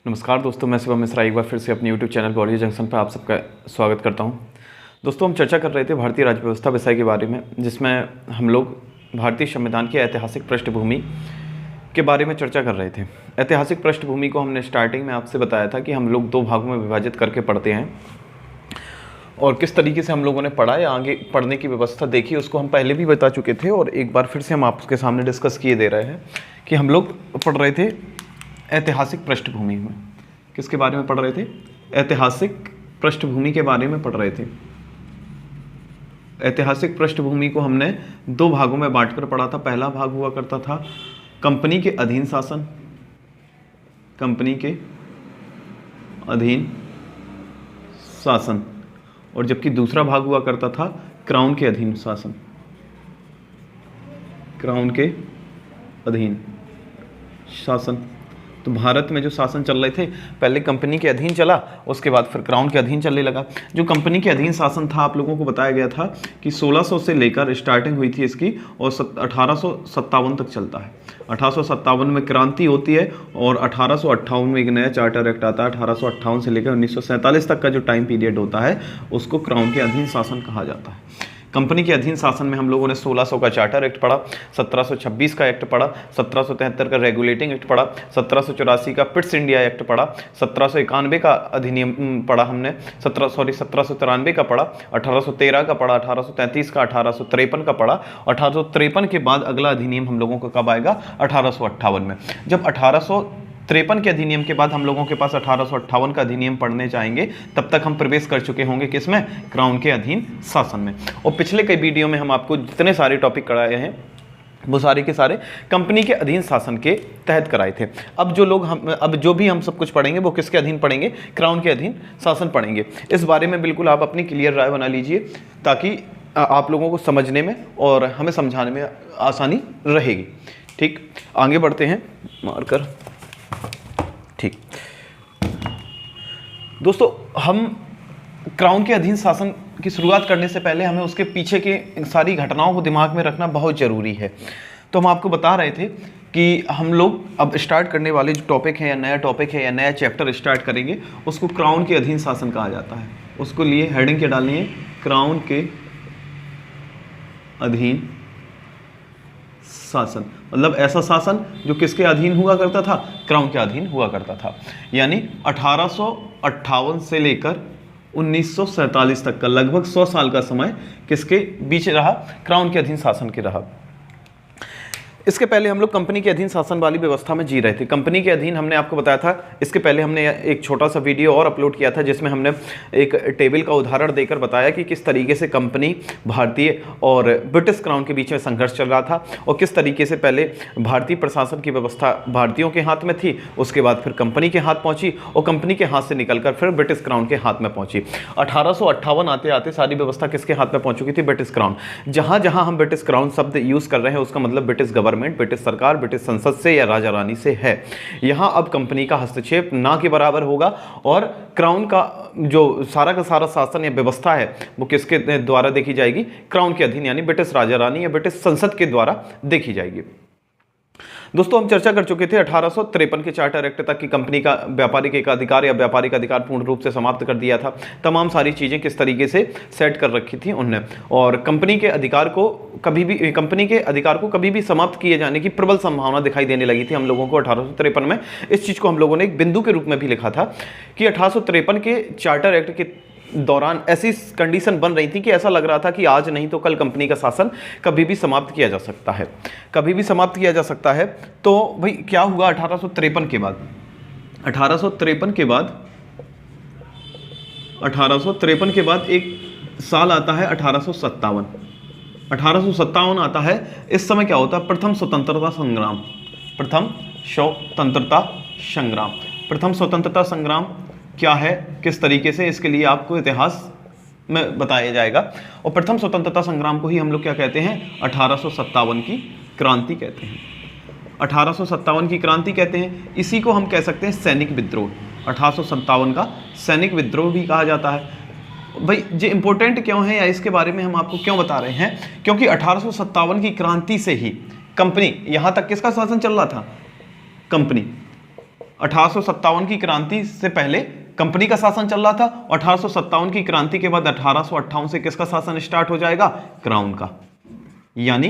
नमस्कार दोस्तों, मैं शिवम मिश्रा एक बार फिर से अपने YouTube चैनल ऑडियो जंक्शन पर आप सबका स्वागत करता हूं। दोस्तों, हम चर्चा कर रहे थे भारतीय राज्य व्यवस्था विषय के बारे में, जिसमें हम लोग भारतीय संविधान की ऐतिहासिक पृष्ठभूमि के बारे में चर्चा कर रहे थे। ऐतिहासिक पृष्ठभूमि को हमने स्टार्टिंग में आपसे बताया था कि हम लोग दो भागों में विभाजित करके पढ़ते हैं और किस तरीके से हम लोगों ने पढ़ा या आगे पढ़ने की व्यवस्था देखी उसको हम पहले भी बता चुके थे और एक बार फिर से हम आपके सामने डिस्कस किए दे रहे हैं कि हम लोग पढ़ रहे थे ऐतिहासिक पृष्ठभूमि में। किसके बारे में पढ़ रहे थे? ऐतिहासिक पृष्ठभूमि के बारे में पढ़ रहे थे। ऐतिहासिक पृष्ठभूमि को हमने दो भागों में बांटकर पढ़ा था। पहला भाग हुआ करता था कंपनी के अधीन शासन, कंपनी के अधीन शासन, और जबकि दूसरा भाग हुआ करता था क्राउन के अधीन शासन, क्राउन के अधीन शासन। तो भारत में जो शासन चल रहे थे, पहले कंपनी के अधीन चला, उसके बाद फिर क्राउन के अधीन चलने लगा। जो कंपनी के अधीन शासन था, आप लोगों को बताया गया था कि 1600 से लेकर स्टार्टिंग हुई थी इसकी और 1857 तक चलता है। 1857 में क्रांति होती है और 1858 में एक नया चार्टर एक्ट आता है। 1858 से लेकर 1947 तक का जो टाइम पीरियड होता है उसको क्राउन के अधीन शासन कहा जाता है। कंपनी के अधीन शासन में हम लोगों ने 1600 का चार्टर एक्ट पढ़ा, 1726 का एक्ट पढ़ा, 1773 का रेगुलेटिंग एक्ट पढ़ा, 1784 का पिट्स इंडिया एक्ट पढ़ा, 1791 का अधिनियम पढ़ा हमने, 1793 का पढ़ा, 1813 का पढ़ा, 1833 का, 1853 का पढ़ा। 1853 के बाद अगला अधिनियम हम लोगों का कब आएगा? 1858 में। जब 1853 के अधिनियम के बाद हम लोगों के पास 1858 का अधिनियम पढ़ने जाएंगे, तब तक हम प्रवेश कर चुके होंगे किसमें? क्राउन के अधीन शासन में। और पिछले कई वीडियो में हम आपको जितने सारे टॉपिक कराए हैं वो सारे के सारे कंपनी के अधीन शासन के तहत कराए थे। अब जो भी हम सब कुछ पढ़ेंगे वो किसके अधीन पढ़ेंगे? क्राउन के अधीन शासन पढ़ेंगे। इस बारे में बिल्कुल आप अपनी क्लियर राय बना लीजिए ताकि आप लोगों को समझने में और हमें समझाने में आसानी रहेगी। ठीक, आगे बढ़ते हैं। मार्कर, ठीक दोस्तों, हम क्राउन के अधीन शासन की शुरुआत करने से पहले हमें उसके पीछे की सारी घटनाओं को दिमाग में रखना बहुत ज़रूरी है। तो हम आपको बता रहे थे कि हम लोग अब स्टार्ट करने वाले जो टॉपिक है या नया टॉपिक है या नया चैप्टर स्टार्ट करेंगे उसको क्राउन के अधीन शासन कहा जाता है। उसको लिए हेडिंग क्या डालनी है? क्राउन के अधीन शासन। मतलब ऐसा शासन जो किसके अधीन हुआ करता था? क्राउन के अधीन हुआ करता था। यानी 1858 से लेकर 1947 तक का लगभग 100 साल का समय किसके बीच रहा? क्राउन के अधीन शासन के रहा। इसके पहले हम लोग कंपनी के अधीन शासन वाली व्यवस्था में जी रहे थे। कंपनी के अधीन हमने आपको बताया था, इसके पहले हमने एक छोटा सा वीडियो और अपलोड किया था जिसमें हमने एक टेबल का उदाहरण देकर बताया कि किस तरीके से कंपनी, भारतीय और ब्रिटिश क्राउन के बीच में संघर्ष चल रहा था और किस तरीके से पहले भारतीय प्रशासन की व्यवस्था भारतीयों के हाथ में थी, उसके बाद फिर कंपनी के हाथ पहुंची और कंपनी के हाथ से निकलकर फिर ब्रिटिश क्राउन के हाथ में पहुंची। 1858 आते आते सारी व्यवस्था किसके हाथ में पहुंच चुकी थी? British crown. जहां जहां हम ब्रिटिश क्राउन शब्द यूज कर रहे हैं उसका मतलब ब्रिटिश गवर्नमेंट, ब्रिटिश सरकार, ब्रिटिश संसद से या राजा रानी से है। यहां अब कंपनी का हस्तक्षेप ना के बराबर होगा और क्राउन का जो सारा का सारा शासन या व्यवस्था है वो किसके द्वारा देखी जाएगी? क्राउन के अधीन, यानी ब्रिटिश राजा रानी या ब्रिटिश संसद के द्वारा देखी जाएगी। दोस्तों, हम चर्चा कर चुके थे 1853 के चार्टर एक्ट तक की कंपनी का व्यापारिक एकाधिकार या व्यापारिक अधिकार पूर्ण रूप से समाप्त कर दिया था। तमाम सारी चीज़ें किस तरीके से सेट कर रखी थी उनने, और कंपनी के अधिकार को कभी भी समाप्त किए जाने की प्रबल संभावना दिखाई देने लगी थी हम लोगों को 1853 में। इस चीज़ को हम लोगों ने एक बिंदु के रूप में भी लिखा था कि 1853 के चार्टर एक्ट के दौरान ऐसी कंडीशन बन रही थी कि ऐसा लग रहा था कि आज नहीं तो कल कंपनी का शासन कभी भी समाप्त किया जा सकता है, कभी भी समाप्त किया जा सकता है। तो भाई क्या हुआ 1853 के बाद? 1853 के बाद एक साल आता है 1857। 1857 आता है। इस समय क्या होता है? प्रथम स्वतंत्रता संग्राम क्या है, किस तरीके से, इसके लिए आपको इतिहास में बताया जाएगा। और प्रथम स्वतंत्रता संग्राम को ही हम लोग क्या कहते हैं? 1857 की क्रांति कहते हैं। 1857 की क्रांति कहते हैं। इसी को हम कह सकते हैं सैनिक विद्रोह। 1857 का सैनिक विद्रोह भी कहा जाता है। भाई ये इंपॉर्टेंट क्यों है या इसके बारे में हम आपको क्यों बता रहे हैं? क्योंकि 1857 की क्रांति से ही कंपनी, यहां तक किसका शासन चल रहा था? कंपनी। 1857 की क्रांति से पहले कंपनी का शासन चल रहा था, 1857 की क्रांति के बाद 1858 से किसका शासन स्टार्ट हो जाएगा? क्राउन का। यानी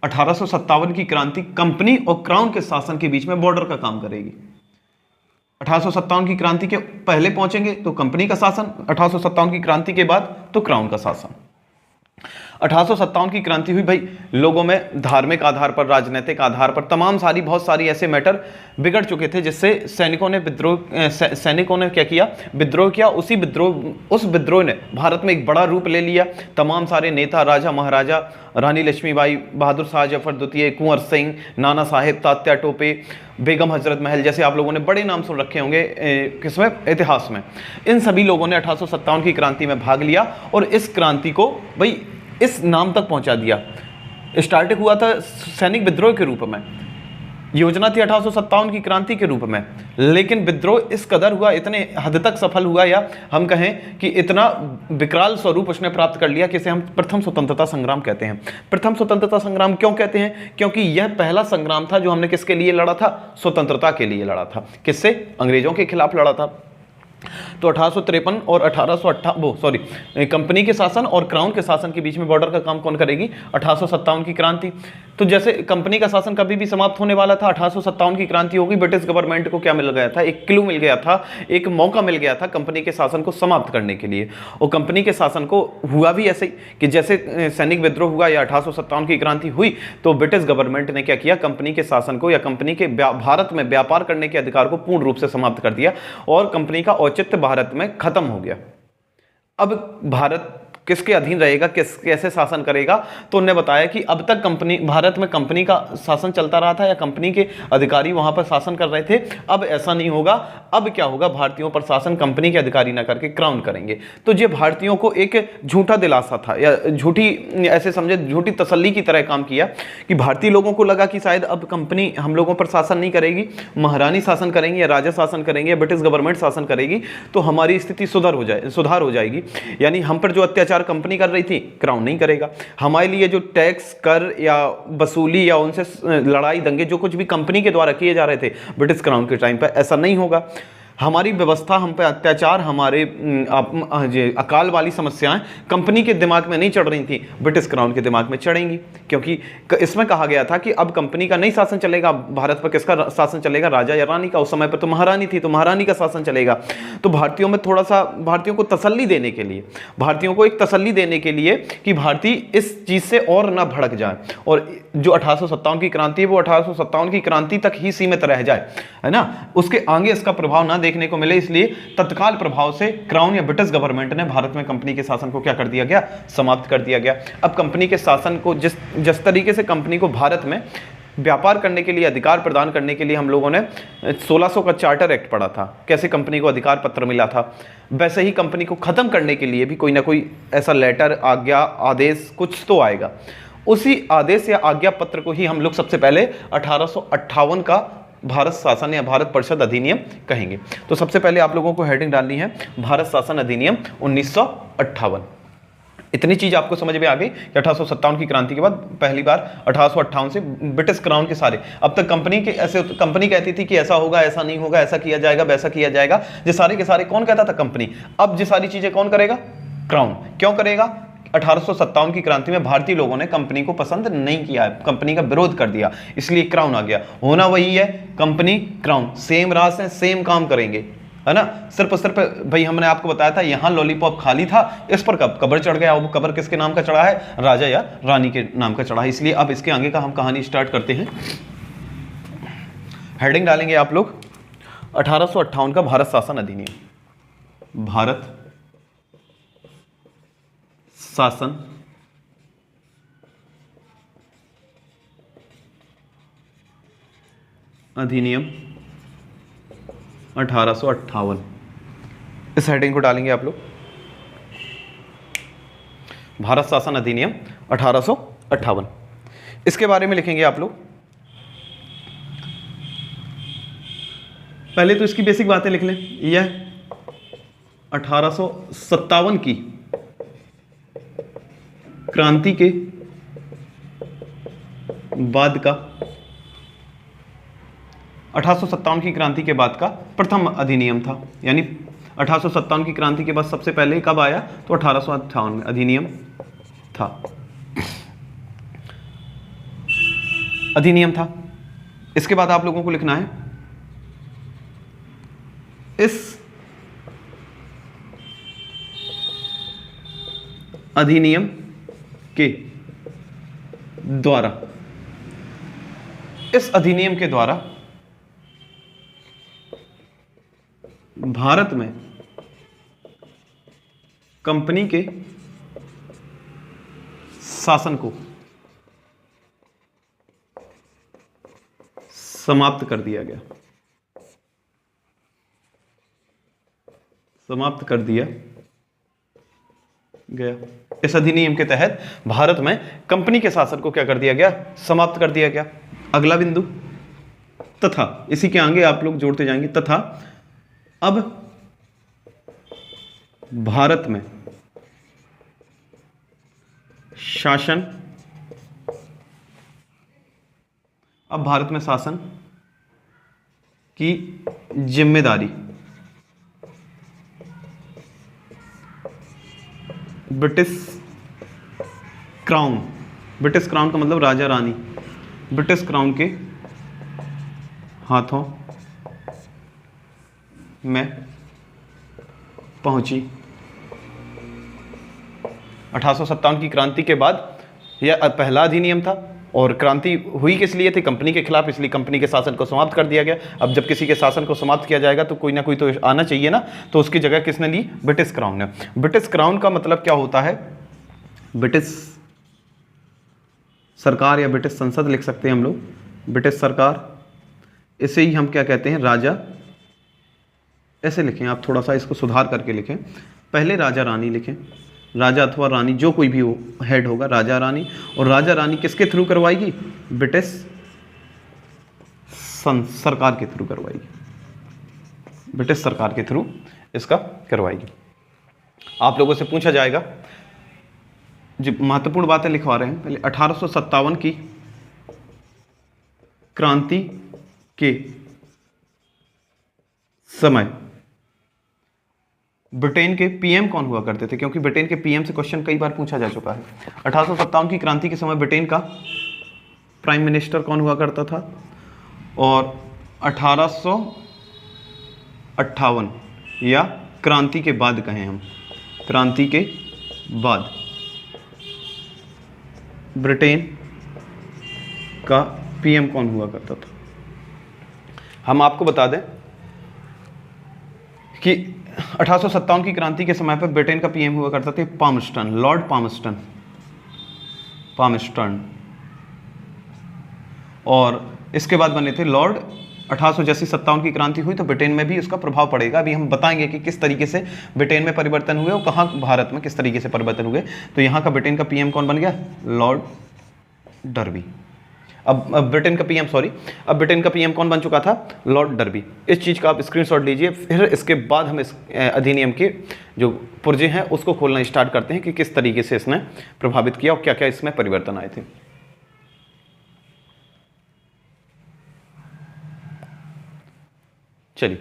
1857 की क्रांति कंपनी और क्राउन के शासन के बीच में बॉर्डर का काम करेगी। 1857 की क्रांति के पहले पहुंचेंगे तो कंपनी का शासन, 1857 की क्रांति के बाद तो क्राउन का शासन। 1857 की क्रांति हुई भाई, लोगों में धार्मिक आधार पर, राजनीतिक आधार पर तमाम सारी बहुत सारी ऐसे मैटर बिगड़ चुके थे, जिससे सैनिकों ने क्या किया? विद्रोह किया। उस विद्रोह ने भारत में एक बड़ा रूप ले लिया। तमाम सारे नेता, राजा महाराजा, रानी लक्ष्मीबाई, बहादुर शाह जफर द्वितीय, कुंवर सिंह, नाना साहेब, तात्या टोपे, बेगम हजरत महल जैसे आप लोगों ने बड़े नाम सुन रखे होंगे किसमें? इतिहास में। इन सभी लोगों ने 1857 की क्रांति में भाग लिया और इस क्रांति को भाई इस नाम तक पहुंचा दिया। स्टार्ट हुआ था सैनिक विद्रोह के रूप में, योजना थी 1857 की क्रांति के रूप में, लेकिन विद्रोह इस कदर हुआ, इतने हद तक सफल हुआ, या हम कहें कि इतना विकराल स्वरूप उसने प्राप्त कर लिया कि इसे हम प्रथम स्वतंत्रता संग्राम कहते हैं। प्रथम स्वतंत्रता संग्राम क्यों कहते हैं? क्योंकि यह पहला संग्राम था जो हमने किसके लिए लड़ा था? स्वतंत्रता के लिए लड़ा था। किससे? अंग्रेजों के खिलाफ लड़ा था। तो 1853 और कंपनी के शासन और क्राउन के शासन के बीच में बॉर्डर का काम कौन करेगी? 1857 की क्रांति। तो जैसे कंपनी का शासन कभी भी समाप्त होने वाला था, 1857 की क्रांति होगी, ब्रिटिश गवर्नमेंट को क्या मिल गया था? एक क्लू मिल गया था, एक मौका मिल गया था कंपनी के शासन को समाप्त करने के लिए। और कंपनी के शासन को हुआ भी ऐसे ही कि जैसे सैनिक विद्रोह हुआ या 1857 की क्रांति हुई, तो ब्रिटिश गवर्नमेंट ने क्या किया? कंपनी के शासन को या कंपनी के भारत में व्यापार करने के अधिकार को पूर्ण रूप से समाप्त कर दिया और कंपनी का औचित्य भारत में खत्म हो गया। अब भारत किसके अधीन रहेगा, कैसे शासन करेगा? तो उन्होंने बताया कि अब तक भारत में कंपनी का शासन चलता रहा था या कंपनी के अधिकारी वहां पर शासन कर रहे थे। अब ऐसा नहीं होगा। अब क्या होगा? भारतीयों पर शासन कंपनी के अधिकारी ना करके क्राउन करेंगे। तो ये भारतीयों को एक झूठा दिलासा था या झूठी, ऐसे समझे, झूठी तसल्ली की तरह काम किया कि भारतीय लोगों को लगा कि शायद अब कंपनी हम लोगों पर शासन नहीं करेगी, महारानी शासन करेंगे या राजा शासन करेंगे या ब्रिटिश गवर्नमेंट शासन करेगी, तो हमारी स्थिति सुधार हो जाएगी। यानी हम पर जो अत्याचार कंपनी कर रही थी, क्राउन नहीं करेगा। हमारे लिए जो टैक्स, कर या वसूली या उनसे लड़ाई, दंगे जो कुछ भी कंपनी के द्वारा किए जा रहे थे ब्रिटिश क्राउन के टाइम पर, ऐसा नहीं होगा। हमारी व्यवस्था, हम पे अत्याचार, हमारे अकाल वाली समस्याएं कंपनी के दिमाग में नहीं चढ़ रही थी, ब्रिटिश क्राउन के दिमाग में चढ़ेंगी। क्योंकि इसमें कहा गया था कि अब कंपनी का नहीं शासन चलेगा, भारत पर किसका शासन चलेगा? राजा या रानी का। उस समय पर तो महारानी थी, तो महारानी का शासन चलेगा। तो भारतीयों में थोड़ा सा, भारतीयों को तसल्ली देने के लिए, भारतीयों को एक तसल्ली देने के लिए कि भारतीय इस चीज से और ना भड़क जाए और जो 1857 की क्रांति है वो 1857 की क्रांति तक ही सीमित रह जाए, है ना, उसके आगे इसका प्रभाव ना देखने को मिले, इसलिए तत्काल प्रभाव से क्राउन या ब्रिटिश गवर्नमेंट ने भारत में कंपनी के शासन को क्या कर दिया गया? समाप्त कर दिया गया। अब कंपनी के शासन को जिस तरीके से कंपनी को भारत में व्यापार करने के लिए अधिकार प्रदान करने के लिए हम लोगों ने 1600 का चार्टर एक्ट पढ़ा था, कैसे कंपनी को अधिकार पत्र मिला था, वैसे ही कंपनी को खत्म करने के लिए भी कोई ना कोई ऐसा लेटर, आज्ञा, आदेश कुछ तो आएगा। उसी आदेश या आज्ञा पत्र को ही हम लोग सबसे पहले 1858 का भारत शासन या भारत परिषद अधिनियम कहेंगे। तो सबसे पहले आप लोगों को हेडिंग डालनी है भारत शासन अधिनियम 1958। इतनी चीज आपको समझ में आ गई कि 1857 की क्रांति के बाद पहली बार 1858 से ब्रिटिश क्राउन के सारे, अब तक कंपनी कहती थी कि ऐसा होगा, ऐसा नहीं होगा, ऐसा किया जाएगा, वैसा किया जाएगा, ये सारे के सारे कौन कहता था? कंपनी। अब ये सारी चीजें कौन करेगा? क्राउन। क्यों करेगा? 1857 की क्रांति में भारतीय लोगों ने कंपनी को पसंद नहीं किया है, कंपनी का विरोध कर दिया, इसलिए क्राउन आ गया। होना वही है, कंपनी क्राउन सेम रास है, सेम काम करेंगे, है ना। सिर्फ भाई हमने आपको बताया था यहां लॉलीपॉप खाली था, इस पर कबर चढ़ गया। वो कबर किसके नाम का चढ़ा है? राजा या रानी के नाम का चढ़ा है। इसलिए अब इसके आगे का हम कहानी स्टार्ट करते हैं। हेडिंग डालेंगे आप लोग 1858 का भारत शासन अधिनियम। भारत शासन अधिनियम 1858, इस हेडिंग को डालेंगे आप लोग, भारत शासन अधिनियम 1858। इसके बारे में लिखेंगे आप लोग। पहले तो इसकी बेसिक बातें लिख लें। यह 1857 की क्रांति के बाद का 1857 की क्रांति के बाद का प्रथम अधिनियम था। यानी 1857 की क्रांति के बाद सबसे पहले कब आया, तो 1858 में अधिनियम था, अधिनियम था। इसके बाद आप लोगों को लिखना है इस अधिनियम के द्वारा, इस अधिनियम के द्वारा भारत में कंपनी के शासन को समाप्त कर दिया गया, समाप्त कर दिया गया। इस अधिनियम के तहत भारत में कंपनी के शासन को क्या कर दिया गया, समाप्त कर दिया गया। अगला बिंदु, तथा, इसी के आगे आप लोग जोड़ते जाएंगे, तथा अब भारत में शासन, अब भारत में शासन की जिम्मेदारी ब्रिटिश क्राउन, ब्रिटिश क्राउन का मतलब राजा रानी, ब्रिटिश क्राउन के हाथों में पहुंची। 1857 की क्रांति के बाद यह पहला अधिनियम था, और क्रांति हुई किस लिए थी, कंपनी के खिलाफ, इसलिए कंपनी के शासन को समाप्त कर दिया गया। अब जब किसी के शासन को समाप्त किया जाएगा तो कोई ना कोई तो आना चाहिए ना, तो उसकी जगह किसने ली, ब्रिटिश क्राउन ने। ब्रिटिश क्राउन का मतलब क्या होता है, ब्रिटिश सरकार या ब्रिटिश संसद लिख सकते हैं हम लोग, ब्रिटिश सरकार, इसे ही हम क्या कहते हैं, राजा, ऐसे लिखें आप, थोड़ा सा इसको सुधार करके लिखें, पहले राजा रानी लिखें, राजा अथवा रानी जो कोई भी हो, हेड होगा राजा रानी, और राजा रानी किसके थ्रू करवाएगी, ब्रिटिश सरकार के थ्रू करवाएगी, ब्रिटिश सरकार के थ्रू इसका करवाएगी। आप लोगों से पूछा जाएगा, जो महत्वपूर्ण बातें लिखवा रहे हैं, पहले 1857 की क्रांति के समय ब्रिटेन के पीएम कौन हुआ करते थे, क्योंकि ब्रिटेन के पीएम से क्वेश्चन कई बार पूछा जा चुका है। 1857 की क्रांति के समय ब्रिटेन का प्राइम मिनिस्टर कौन हुआ करता था, और 1858 या क्रांति के बाद कहें हम, क्रांति के बाद ब्रिटेन का पीएम कौन हुआ करता था। हम आपको बता दें कि 1857 की क्रांति के समय पर ब्रिटेन का पीएम हुआ करता था पामस्टन, लॉर्ड पामस्टन, पामस्टन, और इसके बाद बने थे लॉर्ड 1857 की क्रांति हुई तो ब्रिटेन में भी उसका प्रभाव पड़ेगा। अभी हम बताएंगे कि किस तरीके से ब्रिटेन में परिवर्तन हुए और कहाँ भारत में किस तरीके से परिवर्तन हुए। तो यहाँ का ब्रिटेन का पीएम कौन बन गया, लॉर्ड डर्बी। अब ब्रिटेन का पीएम, सॉरी, अब ब्रिटेन का पीएम कौन बन चुका था, लॉर्ड डर्बी। इस चीज़ का आप स्क्रीनशॉट लीजिए, फिर इसके बाद हम इस अधिनियम के जो पुर्जे हैं उसको खोलना स्टार्ट करते हैं कि किस तरीके से इसने प्रभावित किया और क्या क्या इसमें परिवर्तन आए थे। चलिए,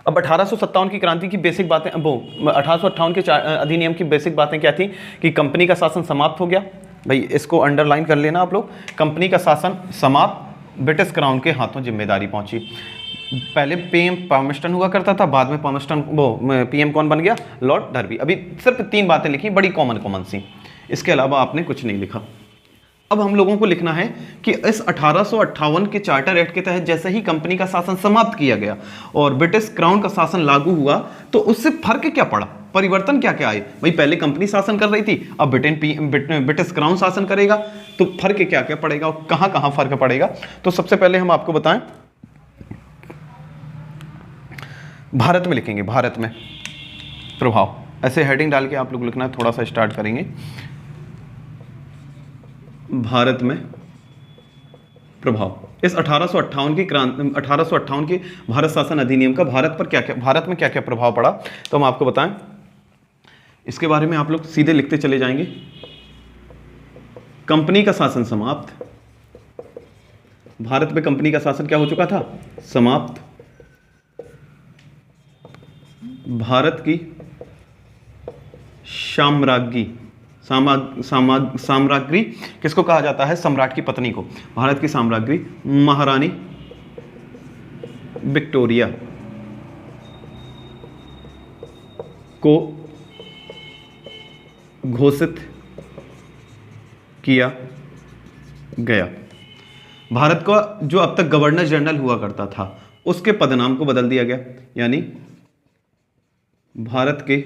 अब 1857 की क्रांति की बेसिक बातें, वो 1858 के अधिनियम की बेसिक बातें क्या थी कि कंपनी का शासन समाप्त हो गया। भाई इसको अंडरलाइन कर लेना आप लोग, कंपनी का शासन समाप्त, ब्रिटिश क्राउन के हाथों जिम्मेदारी पहुंची। पहले पीएम पामस्टन हुआ करता था, बाद में पामस्टन वो पीएम कौन बन गया, लॉर्ड डर्बी। अभी सिर्फ 3 बातें लिखी, बड़ी कॉमन सी, इसके अलावा आपने कुछ नहीं लिखा। अब हम लोगों को लिखना है कि इस 1858 के चार्टर एक्ट के तहत जैसे ही कंपनी का शासन समाप्त किया गया और ब्रिटिश क्राउन का शासन लागू हुआ तो उससे फर्क क्या पड़ा, परिवर्तन क्या क्या आए। भाई पहले कंपनी शासन कर रही थी, अब ब्रिटिश क्राउन शासन करेगा, तो फर्क क्या क्या पड़ेगा और कहां कहां फर्क पड़ेगा। तो सबसे पहले हम आपको बताएं, भारत में लिखेंगे, भारत में प्रभाव, ऐसे हेडिंग डाल के आप लोग लिखना है, थोड़ा सा स्टार्ट करेंगे। भारत में प्रभाव, इस 1858 के भारत शासन अधिनियम का भारत पर क्या क्या, भारत में क्या क्या प्रभाव पड़ा, तो हम आपको बताएं। इसके बारे में आप लोग सीधे लिखते चले जाएंगे। कंपनी का शासन समाप्त, भारत पे कंपनी का शासन क्या हो चुका था? समाप्त। भारत की साम्राज्ञी, साम्राज्ञी किसको कहा जाता है? सम्राट की पत्नी को। भारत की साम्राज्ञी महारानी विक्टोरिया को घोषित किया गया। भारत का जो अब तक गवर्नर जनरल हुआ करता था उसके पदनाम को बदल दिया गया, यानी भारत के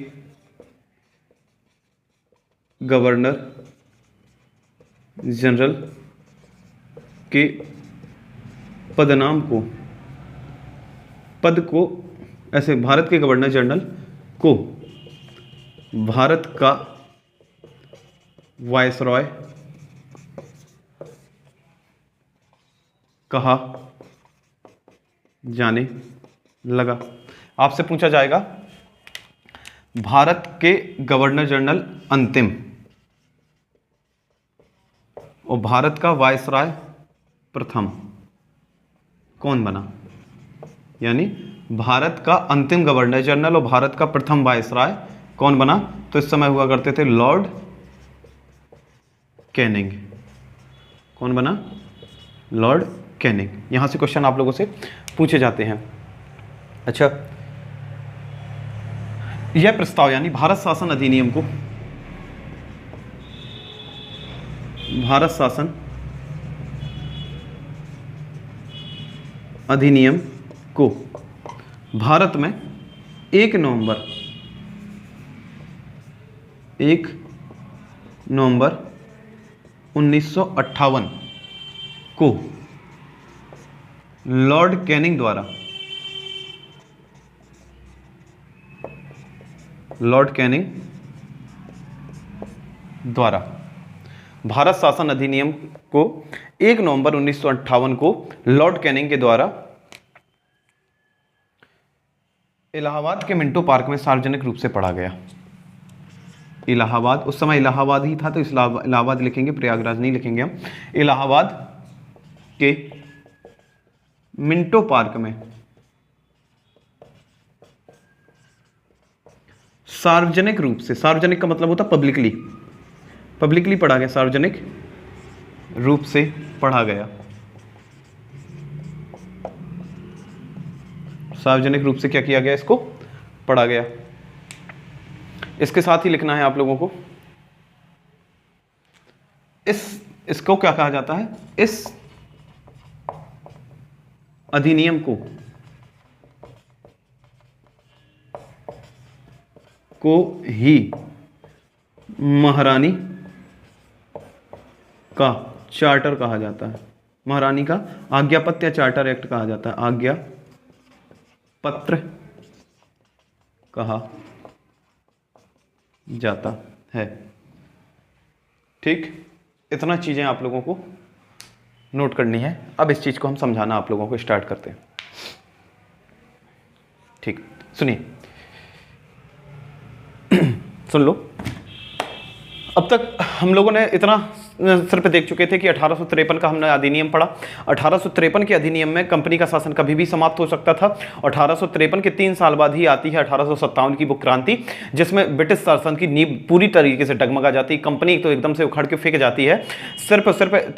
गवर्नर जनरल के पदनाम को, पद को ऐसे, भारत के गवर्नर जनरल को भारत का वायसरॉय कहा जाने लगा। आपसे पूछा जाएगा भारत के गवर्नर जनरल अंतिम और भारत का वायसराय प्रथम कौन बना? यानी भारत का अंतिम गवर्नर जनरल और भारत का प्रथम वायसराय कौन बना? तो इस समय हुआ करते थे लॉर्ड कैनिंग। कौन बना? Lord Canning. यहां से क्वेश्चन आप लोगों से पूछे जाते हैं। अच्छा, यह प्रस्ताव यानी भारत शासन अधिनियम को, भारत शासन अधिनियम को भारत में 1 नवंबर 1958 को लॉर्ड कैनिंग द्वारा भारत शासन अधिनियम को 1 नवंबर 1958 को लॉर्ड कैनिंग के द्वारा इलाहाबाद के मिंटो पार्क में सार्वजनिक रूप से पढ़ा गया। इलाहाबाद, उस समय इलाहाबाद ही था तो इलाहाबाद लिखेंगे, प्रयागराज नहीं लिखेंगे हम। इलाहाबाद के मिंटो पार्क में सार्वजनिक रूप से, सार्वजनिक का मतलब होता पब्लिकली पढ़ा गया, सार्वजनिक रूप से पढ़ा गया। सार्वजनिक रूप से क्या किया गया? इसको पढ़ा गया। इसके साथ ही लिखना है आप लोगों को, इसको क्या कहा जाता है? इस अधिनियम को ही महारानी का चार्टर कहा जाता है। महारानी का आज्ञापत्र या चार्टर एक्ट कहा जाता है। आज्ञापत्र कहा जाता है। ठीक, इतना चीजें आप लोगों को नोट करनी है। अब इस चीज को हम समझाना आप लोगों को स्टार्ट करते हैं। ठीक, सुनिए, सुन लो। अब तक हम लोगों ने इतना सिर्फ देख चुके थे कि 1853 का हमने अधिनियम पढ़ा। 1853 के अधिनियम में कंपनी का शासन कभी भी समाप्त हो सकता था। 1853 के 3 साल बाद ही आती है 1857 की वो क्रांति, जिसमें ब्रिटिश शासन की नींव पूरी तरीके से डगमगा जाती है। कंपनी तो एकदम से उखड़ के फेंक जाती है। सिर्फ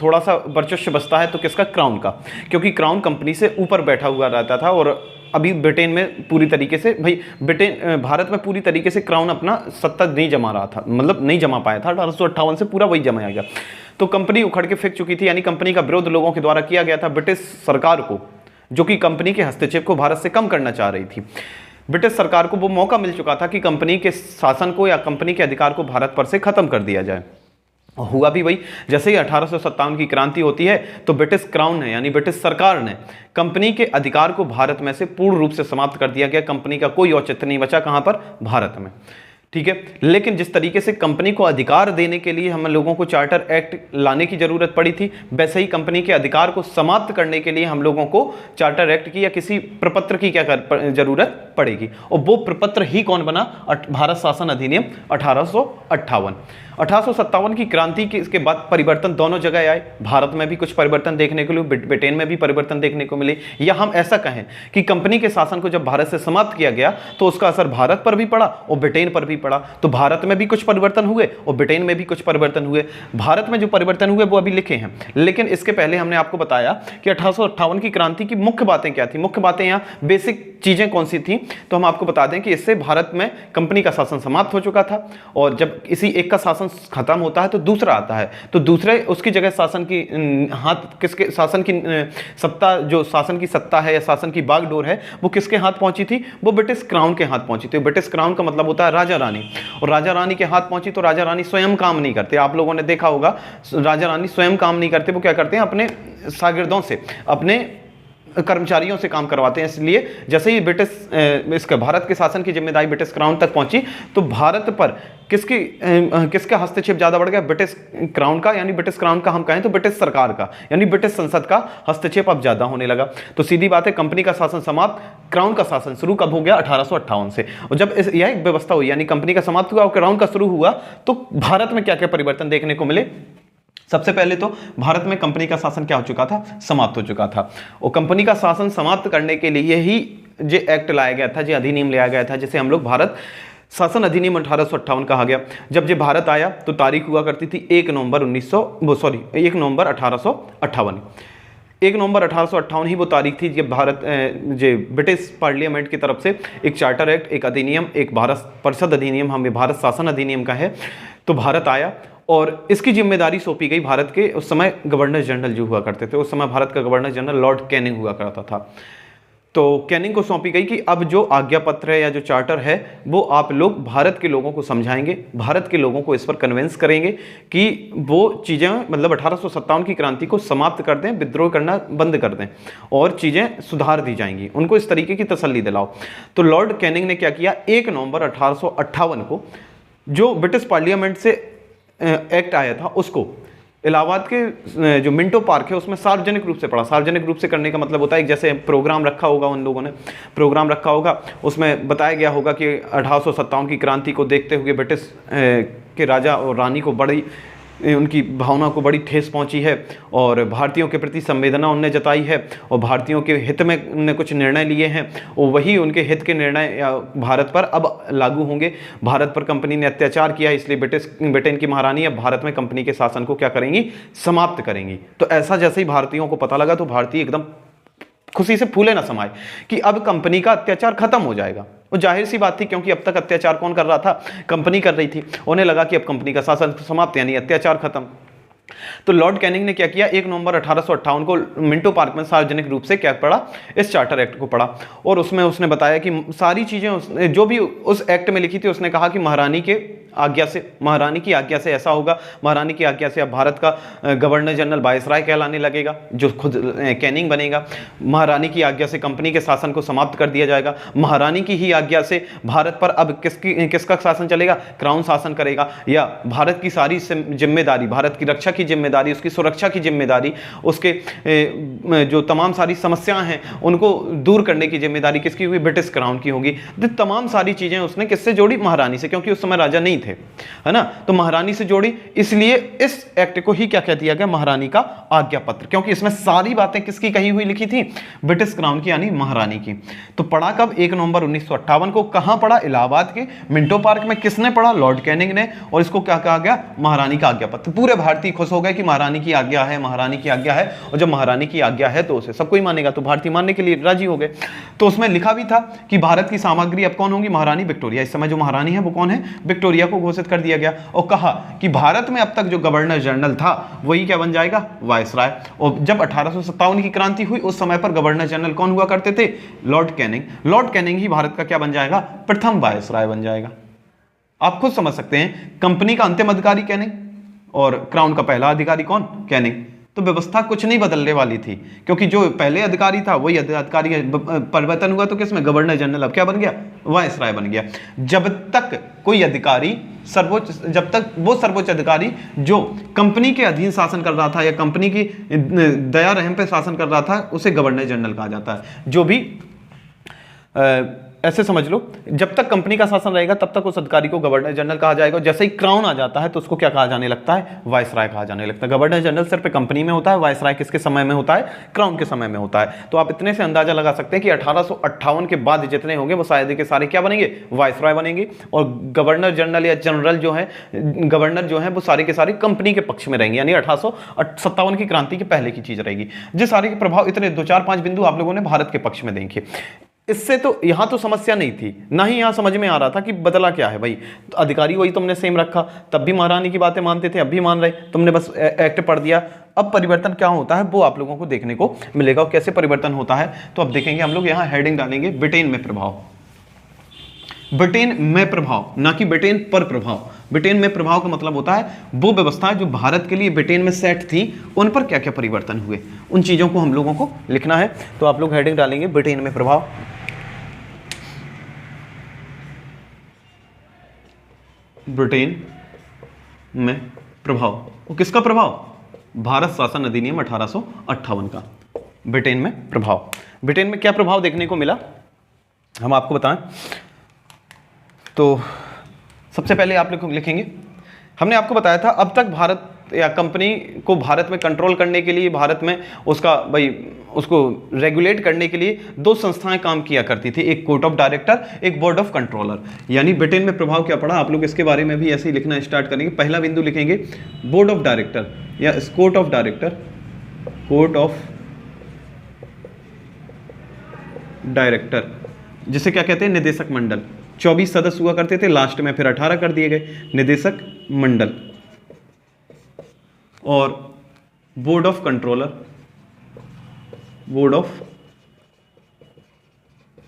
थोड़ा सा वर्चस्व बचता है तो किसका? क्राउन का, क्योंकि क्राउन कंपनी से ऊपर बैठा हुआ रहता था। और अभी ब्रिटेन में पूरी तरीके से, भारत में पूरी तरीके से क्राउन अपना सत्ता नहीं जमा रहा था, मतलब नहीं जमा पाया था। 1858 से पूरा वही जमाया गया। तो कंपनी उखड़ के फेंक चुकी थी, यानी कंपनी का विरोध लोगों के द्वारा किया गया था ब्रिटिश सरकार को, जो कि कंपनी के हस्तक्षेप को भारत से कम करना चाह रही थी। ब्रिटिश सरकार को वो मौका मिल चुका था कि कंपनी के शासन को या कंपनी के अधिकार को भारत पर से खत्म कर दिया जाए। हुआ भी वही। जैसे ही 1857 की क्रांति होती है तो ब्रिटिश क्राउन ने, यानी ब्रिटिश सरकार ने, कंपनी के अधिकार को भारत में से पूर्ण रूप से समाप्त कर दिया गया। कंपनी का कोई औचित्य नहीं बचा, कहां पर? भारत में। ठीक है, लेकिन जिस तरीके से कंपनी को अधिकार देने के लिए हम लोगों को चार्टर एक्ट लाने की जरूरत पड़ी थी, वैसे ही कंपनी के अधिकार को समाप्त करने के लिए हम लोगों को चार्टर एक्ट की या किसी प्रपत्र की क्या जरूरत पड़ेगी। और वो प्रपत्र ही कौन बना? भारत शासन अधिनियम 1858। 1857 की क्रांति के बाद परिवर्तन दोनों जगह आए। भारत में भी कुछ परिवर्तन देखने को मिले, ब्रिटेन में भी परिवर्तन देखने को मिले। या हम ऐसा कहें कि कंपनी के शासन को जब भारत से समाप्त किया गया तो उसका असर भारत पर भी पड़ा और ब्रिटेन पर भी पड़ा। तो भारत में भी कुछ परिवर्तन हुए और ब्रिटेन में भी कुछ परिवर्तन हुए। भारत में जो परिवर्तन हुए वो अभी लिखे हैं, लेकिन इसके पहले हमने आपको बताया कि 1858 की क्रांति की मुख्य बातें क्या थी, मुख्य बातें यहाँ बेसिक चीजें कौन सी थी। तो हम आपको बता दें कि इससे भारत में कंपनी का शासन समाप्त हो चुका था और जब किसी एक का शासन खत्म होता है तो दूसरा आता है, तो दूसरे उसकी जगह शासन की हाथ किसके, शासन की सत्ता, जो शासन की सत्ता है या शासन की बागडोर है वो किसके हाथ पहुंची थी, वो ब्रिटिश क्राउन के हाथ पहुंची थी। ब्रिटिश क्राउन का मतलब होता है राजा रानी, और राजा रानी के हाथ पहुंची तो राजा रानी स्वयं काम नहीं करते। आप लोगों ने देखा होगा राजा रानी स्वयं काम नहीं करते, वो क्या करते हैं, अपने शागिर्दों से, अपने कर्मचारियों से काम करवाते हैं। इसलिए जैसे ही ब्रिटिश इसका भारत के शासन की जिम्मेदारी ब्रिटिश क्राउन तक पहुंची तो भारत पर किसका हस्तक्षेप ज्यादा बढ़ गया, ब्रिटिश क्राउन का, यानी ब्रिटिश क्राउन का हम कहें तो ब्रिटिश सरकार का, यानी ब्रिटिश संसद का हस्तक्षेप अब ज्यादा होने लगा। तो सीधी बात है, कंपनी का शासन समाप्त, क्राउन का शासन शुरू कब हो गया, 1858 से। और जब यह व्यवस्था हुई, यानी कंपनी का समाप्त हुआ और क्राउन का शुरू हुआ, तो भारत में क्या क्या परिवर्तन देखने को मिले। सबसे पहले तो भारत में कंपनी का शासन क्या हो चुका था, समाप्त हो चुका था। और कंपनी का शासन समाप्त करने के लिए ही जो एक्ट लाया गया था, जो अधिनियम लाया गया था, जिसे हम लोग भारत शासन अधिनियम 1858 कहा गया। जब ये भारत आया तो तारीख हुआ करती थी 1 नवंबर 1858। 1 नवंबर 1858 ही वो तारीख थी जब भारत जो ब्रिटिश पार्लियामेंट की तरफ से एक चार्टर एक्ट, एक अधिनियम, एक भारत परिषद अधिनियम, हमें भारत शासन अधिनियम का है, तो भारत आया और इसकी जिम्मेदारी सौंपी गई भारत के उस समय गवर्नर जनरल जो हुआ करते थे। उस समय भारत का गवर्नर जनरल लॉर्ड कैनिंग हुआ करता था। तो कैनिंग को सौंपी गई कि अब जो आज्ञा पत्र है या जो चार्टर है वो आप लोग भारत के लोगों को समझाएंगे, भारत के लोगों को इस पर कन्विंस करेंगे कि वो चीज़ें, मतलब 1857 की क्रांति को समाप्त कर दें, विद्रोह करना बंद कर दें और चीज़ें सुधार दी जाएंगी, उनको इस तरीके की तसल्ली दिलाओ। तो लॉर्ड कैनिंग ने क्या किया, 1 नवंबर 1858 को जो ब्रिटिश पार्लियामेंट से एक्ट आया था उसको इलाहाबाद के जो मिंटो पार्क है उसमें सार्वजनिक रूप से पढ़ा। सार्वजनिक रूप से करने का मतलब होता है जैसे प्रोग्राम रखा होगा, उन लोगों ने प्रोग्राम रखा होगा, उसमें बताया गया होगा कि 1857 की क्रांति को देखते हुए ब्रिटिश के राजा और रानी को बड़ी, उनकी भावना को बड़ी ठेस पहुंची है और भारतीयों के प्रति संवेदना उनने जताई है और भारतीयों के हित में उनने कुछ निर्णय लिए हैं और वही उनके हित के निर्णय भारत पर अब लागू होंगे। भारत पर कंपनी ने अत्याचार किया, इसलिए ब्रिटेन की महारानी अब भारत में कंपनी के शासन को क्या करेंगी, समाप्त करेंगी। तो ऐसा जैसे ही भारतीयों को पता लगा तो भारतीय एकदम खुशी से फूले ना समाये कि अब कंपनी का अत्याचार खत्म हो जाएगा। वो जाहिर सी बात थी, क्योंकि अब तक अत्याचार कौन कर रहा था, कंपनी कर रही थी। उन्हें लगा कि अब कंपनी का शासन समाप्त, यानी अत्याचार खत्म। तो लॉर्ड कैनिंग ने क्या किया, 1 नवंबर 1858 को मिंटो पार्क में सार्वजनिक रूप से क्या पढ़ा, इस चार्टर एक्ट को पढ़ा और उसमें उसने बताया कि सारी चीजें जो भी उस एक्ट में लिखी थी, उसने कहा कि महारानी के आज्ञा से, महारानी की आज्ञा से ऐसा होगा, महारानी की आज्ञा से अब भारत का गवर्नर जनरल वायसराय कहलाने लगेगा, जो खुद कैनिंग बनेगा। महारानी की आज्ञा से कंपनी के शासन को समाप्त कर दिया जाएगा। महारानी की ही आज्ञा से भारत पर अब किसका शासन चलेगा, क्राउन शासन करेगा। या भारत की सारी जिम्मेदारी, भारत की रक्षा की जिम्मेदारी, उसकी सुरक्षा की जिम्मेदारी, उसके जो तमाम सारी समस्याएं हैं उनको दूर करने की जिम्मेदारी किसकी होगी, ब्रिटिश क्राउन की होगी। तो तमाम सारी चीजें उसने किससे जोड़ी, महारानी से, क्योंकि उस समय राजा नहीं थे, है ना। तो महारानी से जोड़ी, इसलिए इस एक्ट को ही क्या कह दिया गया, महारानी का आज्ञा पत्र, क्योंकि इसमें सारी बातें किसकी कही हुई लिखी थी, ब्रिटिश क्राउन की, यानी महारानी की। तो पढ़ा कब, 1 नवंबर 1958 को। कहां पढ़ा, इलाहाबाद के मिंटो पार्क में। किसने पढ़ा, लॉर्ड कैनिंग ने। और इसको क्या कहा गया, महारानी का आज्ञा पत्र। पूरे भारतीय खुश हो गए कि महारानी की आज्ञा है, महारानी की आज्ञा है। और जब महारानी की आज्ञा है तो उसे सब कोई मानेगा, तो भारतीय मानने के लिए राजी हो गए। तो उसमें लिखा भी था कि भारत की सामग्री अब कौन होगी, महारानी विक्टोरिया। इस समय जो महारानी है वो कौन है, विक्टोरिया को घोषित कर दिया गया। और कहा कि भारत में अब तक जो गवर्नर जनरल था वही क्या बन जाएगा, वायसराय। और जब 1857 की क्रांति हुई उस समय पर गवर्नर जनरल कौन हुआ करते थे, लॉर्ड कैनिंग। लॉर्ड कैनिंग ही भारत का क्या बन जाएगा, प्रथम वायसराय बन जाएगा। आप खुद समझ सकते हैं, कंपनी का अंतिम अधिकारी कैनिंग और क्राउन का पहला अधिकारी कौन, कैनिंग। तो व्यवस्था कुछ नहीं बदलने वाली थी, क्योंकि जो पहले अधिकारी था वही अधिकारी, परिवर्तन हुआ तो किसमें, गवर्नर जनरल अब क्या बन गया, वायसराय बन गया। जब तक कोई अधिकारी जब तक वो सर्वोच्च अधिकारी जो कंपनी के अधीन शासन कर रहा था या कंपनी की दया रहम पे शासन कर रहा था, उसे गवर्नर जनरल कहा जाता है। जो भी ऐसे समझ लो, जब तक कंपनी का शासन रहेगा तब तक उस अधिकारी को गवर्नर जनरल कहा जाएगा। जैसे ही क्राउन आ जाता है तो उसको क्या कहा जाने लगता है, वायसराय कहा जाने लगता है। गवर्नर जनरल सिर्फ कंपनी में होता है, वायसराय किसके समय में होता है, क्राउन के समय में होता है। तो आप इतने से अंदाजा लगा सकते हैं कि 1858 के बाद जितने होंगे वो शायद के सारे क्या बनेंगे, वायसराय बनेंगे। और गवर्नर जनरल या जनरल जो है, गवर्नर जो है वो सारे के सारे कंपनी के पक्ष में रहेंगे, यानी 1857 की क्रांति के पहले की चीज रहेगी। जो सारे के प्रभाव इतने 2-4-5 बिंदु आप लोगों ने भारत के पक्ष में देखे। इससे तो यहां तो समस्या नहीं थी, ना ही यहां समझ में आ रहा था कि बदला क्या है भाई। तो अधिकारी वही तुमने सेम रखा, तब भी महारानी की बातें मानते थे, अब भी मान रहे, तुमने बस एक्ट पढ़ दिया। अब परिवर्तन क्या होता है वो आप लोगों को देखने को मिलेगा, और कैसे परिवर्तन होता है तो अब देखेंगे हम लोग। यहां हेडिंग डालेंगे ब्रिटेन में प्रभाव, ब्रिटेन में प्रभाव, ना कि ब्रिटेन पर प्रभाव। ब्रिटेन में प्रभाव का मतलब होता है वो व्यवस्थाएं जो भारत के लिए ब्रिटेन में सेट थी, उन पर क्या क्या परिवर्तन हुए, उन चीजों को हम लोगों को लिखना है। तो आप लोग हेडिंग डालेंगे ब्रिटेन में प्रभाव। ब्रिटेन में प्रभाव, वो किसका प्रभाव, भारत शासन अधिनियम 1858 का। ब्रिटेन में प्रभाव, ब्रिटेन में क्या प्रभाव देखने को मिला हम आपको बताएं। तो सबसे पहले आप लोग लिखेंगे, हमने आपको बताया था अब तक भारत या कंपनी को भारत में कंट्रोल करने के लिए, भारत में उसका भाई उसको रेगुलेट करने के लिए दो संस्थाएं काम किया करती थी, एक कोर्ट ऑफ डायरेक्टर, एक बोर्ड ऑफ कंट्रोलर। यानी ब्रिटेन में प्रभाव क्या पड़ा, आप लोग इसके बारे में भी ऐसे ही लिखना स्टार्ट करेंगे। पहला बिंदु लिखेंगे बोर्ड ऑफ डायरेक्टर या court of director, court of director जिसे क्या कहते हैं, निदेशक मंडल। 24 सदस्य हुआ करते थे, लास्ट में फिर 18 कर दिए गए, निदेशक मंडल। और board of controller, board of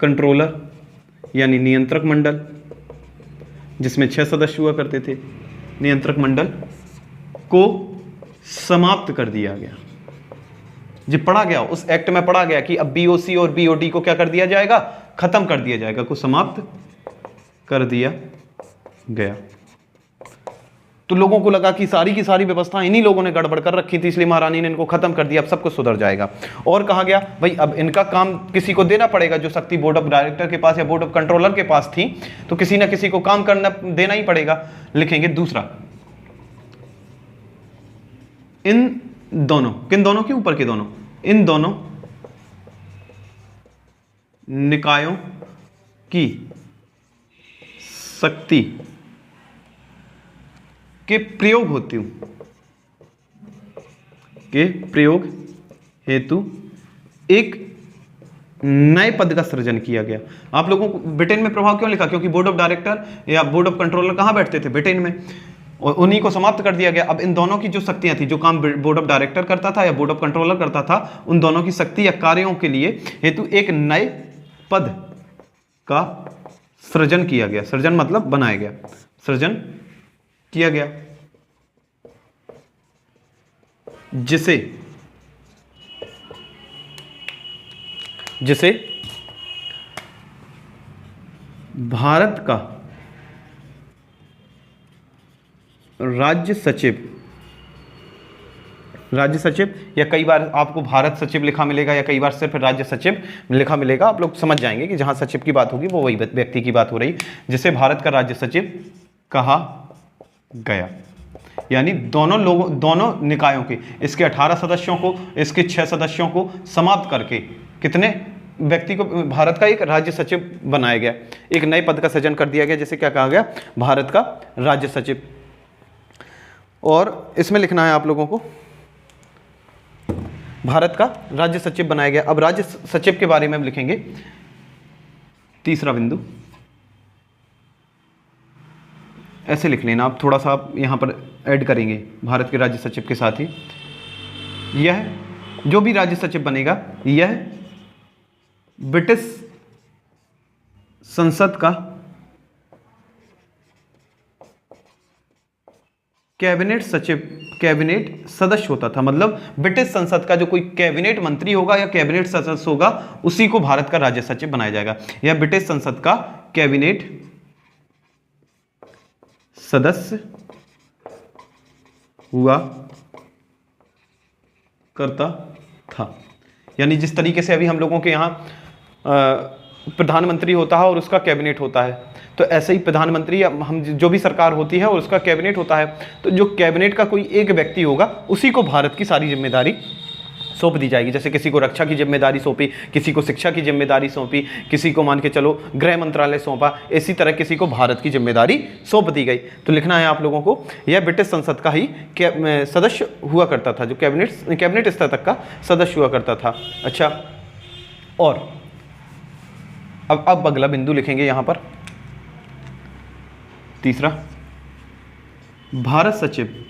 controller यानी नियंत्रक मंडल, जिसमें 6 सदस्य हुआ करते थे। नियंत्रक मंडल को समाप्त कर दिया गया, जो पढ़ा गया उस एक्ट में पढ़ा गया कि अब बीओसी और बीओडी को क्या कर दिया जाएगा, खत्म कर दिया जाएगा, को समाप्त कर दिया गया। तो लोगों को लगा कि सारी की सारी व्यवस्था इन्हीं लोगों ने गड़बड़ कर रखी थी, इसलिए महारानी ने इनको खत्म कर दिया, अब सब कुछ सुधर जाएगा। और कहा गया भाई अब इनका काम किसी को देना पड़ेगा, जो शक्ति बोर्ड ऑफ डायरेक्टर के पास या बोर्ड ऑफ कंट्रोलर के पास थी, तो किसी ना किसी को काम करना देना ही पड़ेगा। लिखेंगे दूसरा, इन दोनों, किन दोनों के ऊपर के दोनों, इन दोनों निकायों की शक्ति के प्रयोग हेतु, के प्रयोग हेतु एक नए पद का सृजन किया गया। आप लोगों को ब्रिटेन में प्रभाव क्यों लिखा, क्योंकि बोर्ड ऑफ डायरेक्टर या बोर्ड ऑफ कंट्रोलर कहां बैठते थे, ब्रिटेन में, और उन्हीं को समाप्त कर दिया गया। अब इन दोनों की जो शक्तियां थी, जो काम बोर्ड ऑफ डायरेक्टर करता था या बोर्ड ऑफ कंट्रोलर करता था, उन दोनों की शक्ति या कार्यों के लिए हेतु एक नए पद का सृजन किया गया। सृजन मतलब बनाया गया, सृजन किया गया, जिसे जिसे भारत का राज्य सचिव, राज्य सचिव, या कई बार आपको भारत सचिव लिखा मिलेगा या कई बार सिर्फ राज्य सचिव लिखा मिलेगा। आप लोग समझ जाएंगे कि जहां सचिव की बात होगी वो वही व्यक्ति की बात हो रही, जिसे भारत का राज्य सचिव कहा गया। यानी दोनों लोगों, दोनों निकायों के, इसके 18 सदस्यों को, इसके 6 सदस्यों को समाप्त करके कितने व्यक्ति को भारत का एक राज्य सचिव बनाया गया, एक नए पद का सृजन कर दिया गया, जिसे क्या कहा गया, भारत का राज्य सचिव। और इसमें लिखना है आप लोगों को, भारत का राज्य सचिव बनाया गया। अब राज्य सचिव के बारे में हम लिखेंगे तीसरा बिंदु, ऐसे लिख लेना आप, थोड़ा सा आप यहां पर ऐड करेंगे भारत के राज्य सचिव के साथ ही। यह जो भी राज्य सचिव बनेगा, यह ब्रिटिश संसद का कैबिनेट सचिव, कैबिनेट सदस्य होता था। मतलब ब्रिटिश संसद का जो कोई कैबिनेट मंत्री होगा या कैबिनेट सदस्य होगा, उसी को भारत का राज्य सचिव बनाया जाएगा। यह ब्रिटिश संसद का कैबिनेट सदस्य हुआ करता था। यानी जिस तरीके से अभी हम लोगों के यहाँ प्रधानमंत्री होता है और उसका कैबिनेट होता है, तो ऐसे ही प्रधानमंत्री या हम जो भी सरकार होती है और उसका कैबिनेट होता है, तो जो कैबिनेट का कोई एक व्यक्ति होगा उसी को भारत की सारी जिम्मेदारी सौंप दी जाएगी। जैसे किसी को रक्षा की जिम्मेदारी सौंपी, किसी को शिक्षा की जिम्मेदारी सौंपी, किसी को मान के चलो गृह मंत्रालय सौंपा, इसी तरह किसी को भारत की जिम्मेदारी सौंप दी गई। तो लिखना है आप लोगों को, यह ब्रिटिश संसद का ही सदस्य हुआ करता था, जो कैबिनेट स्तर तक का सदस्य हुआ करता था। अच्छा, और अब अगला बिंदु लिखेंगे यहां पर, तीसरा, भारत सचिव,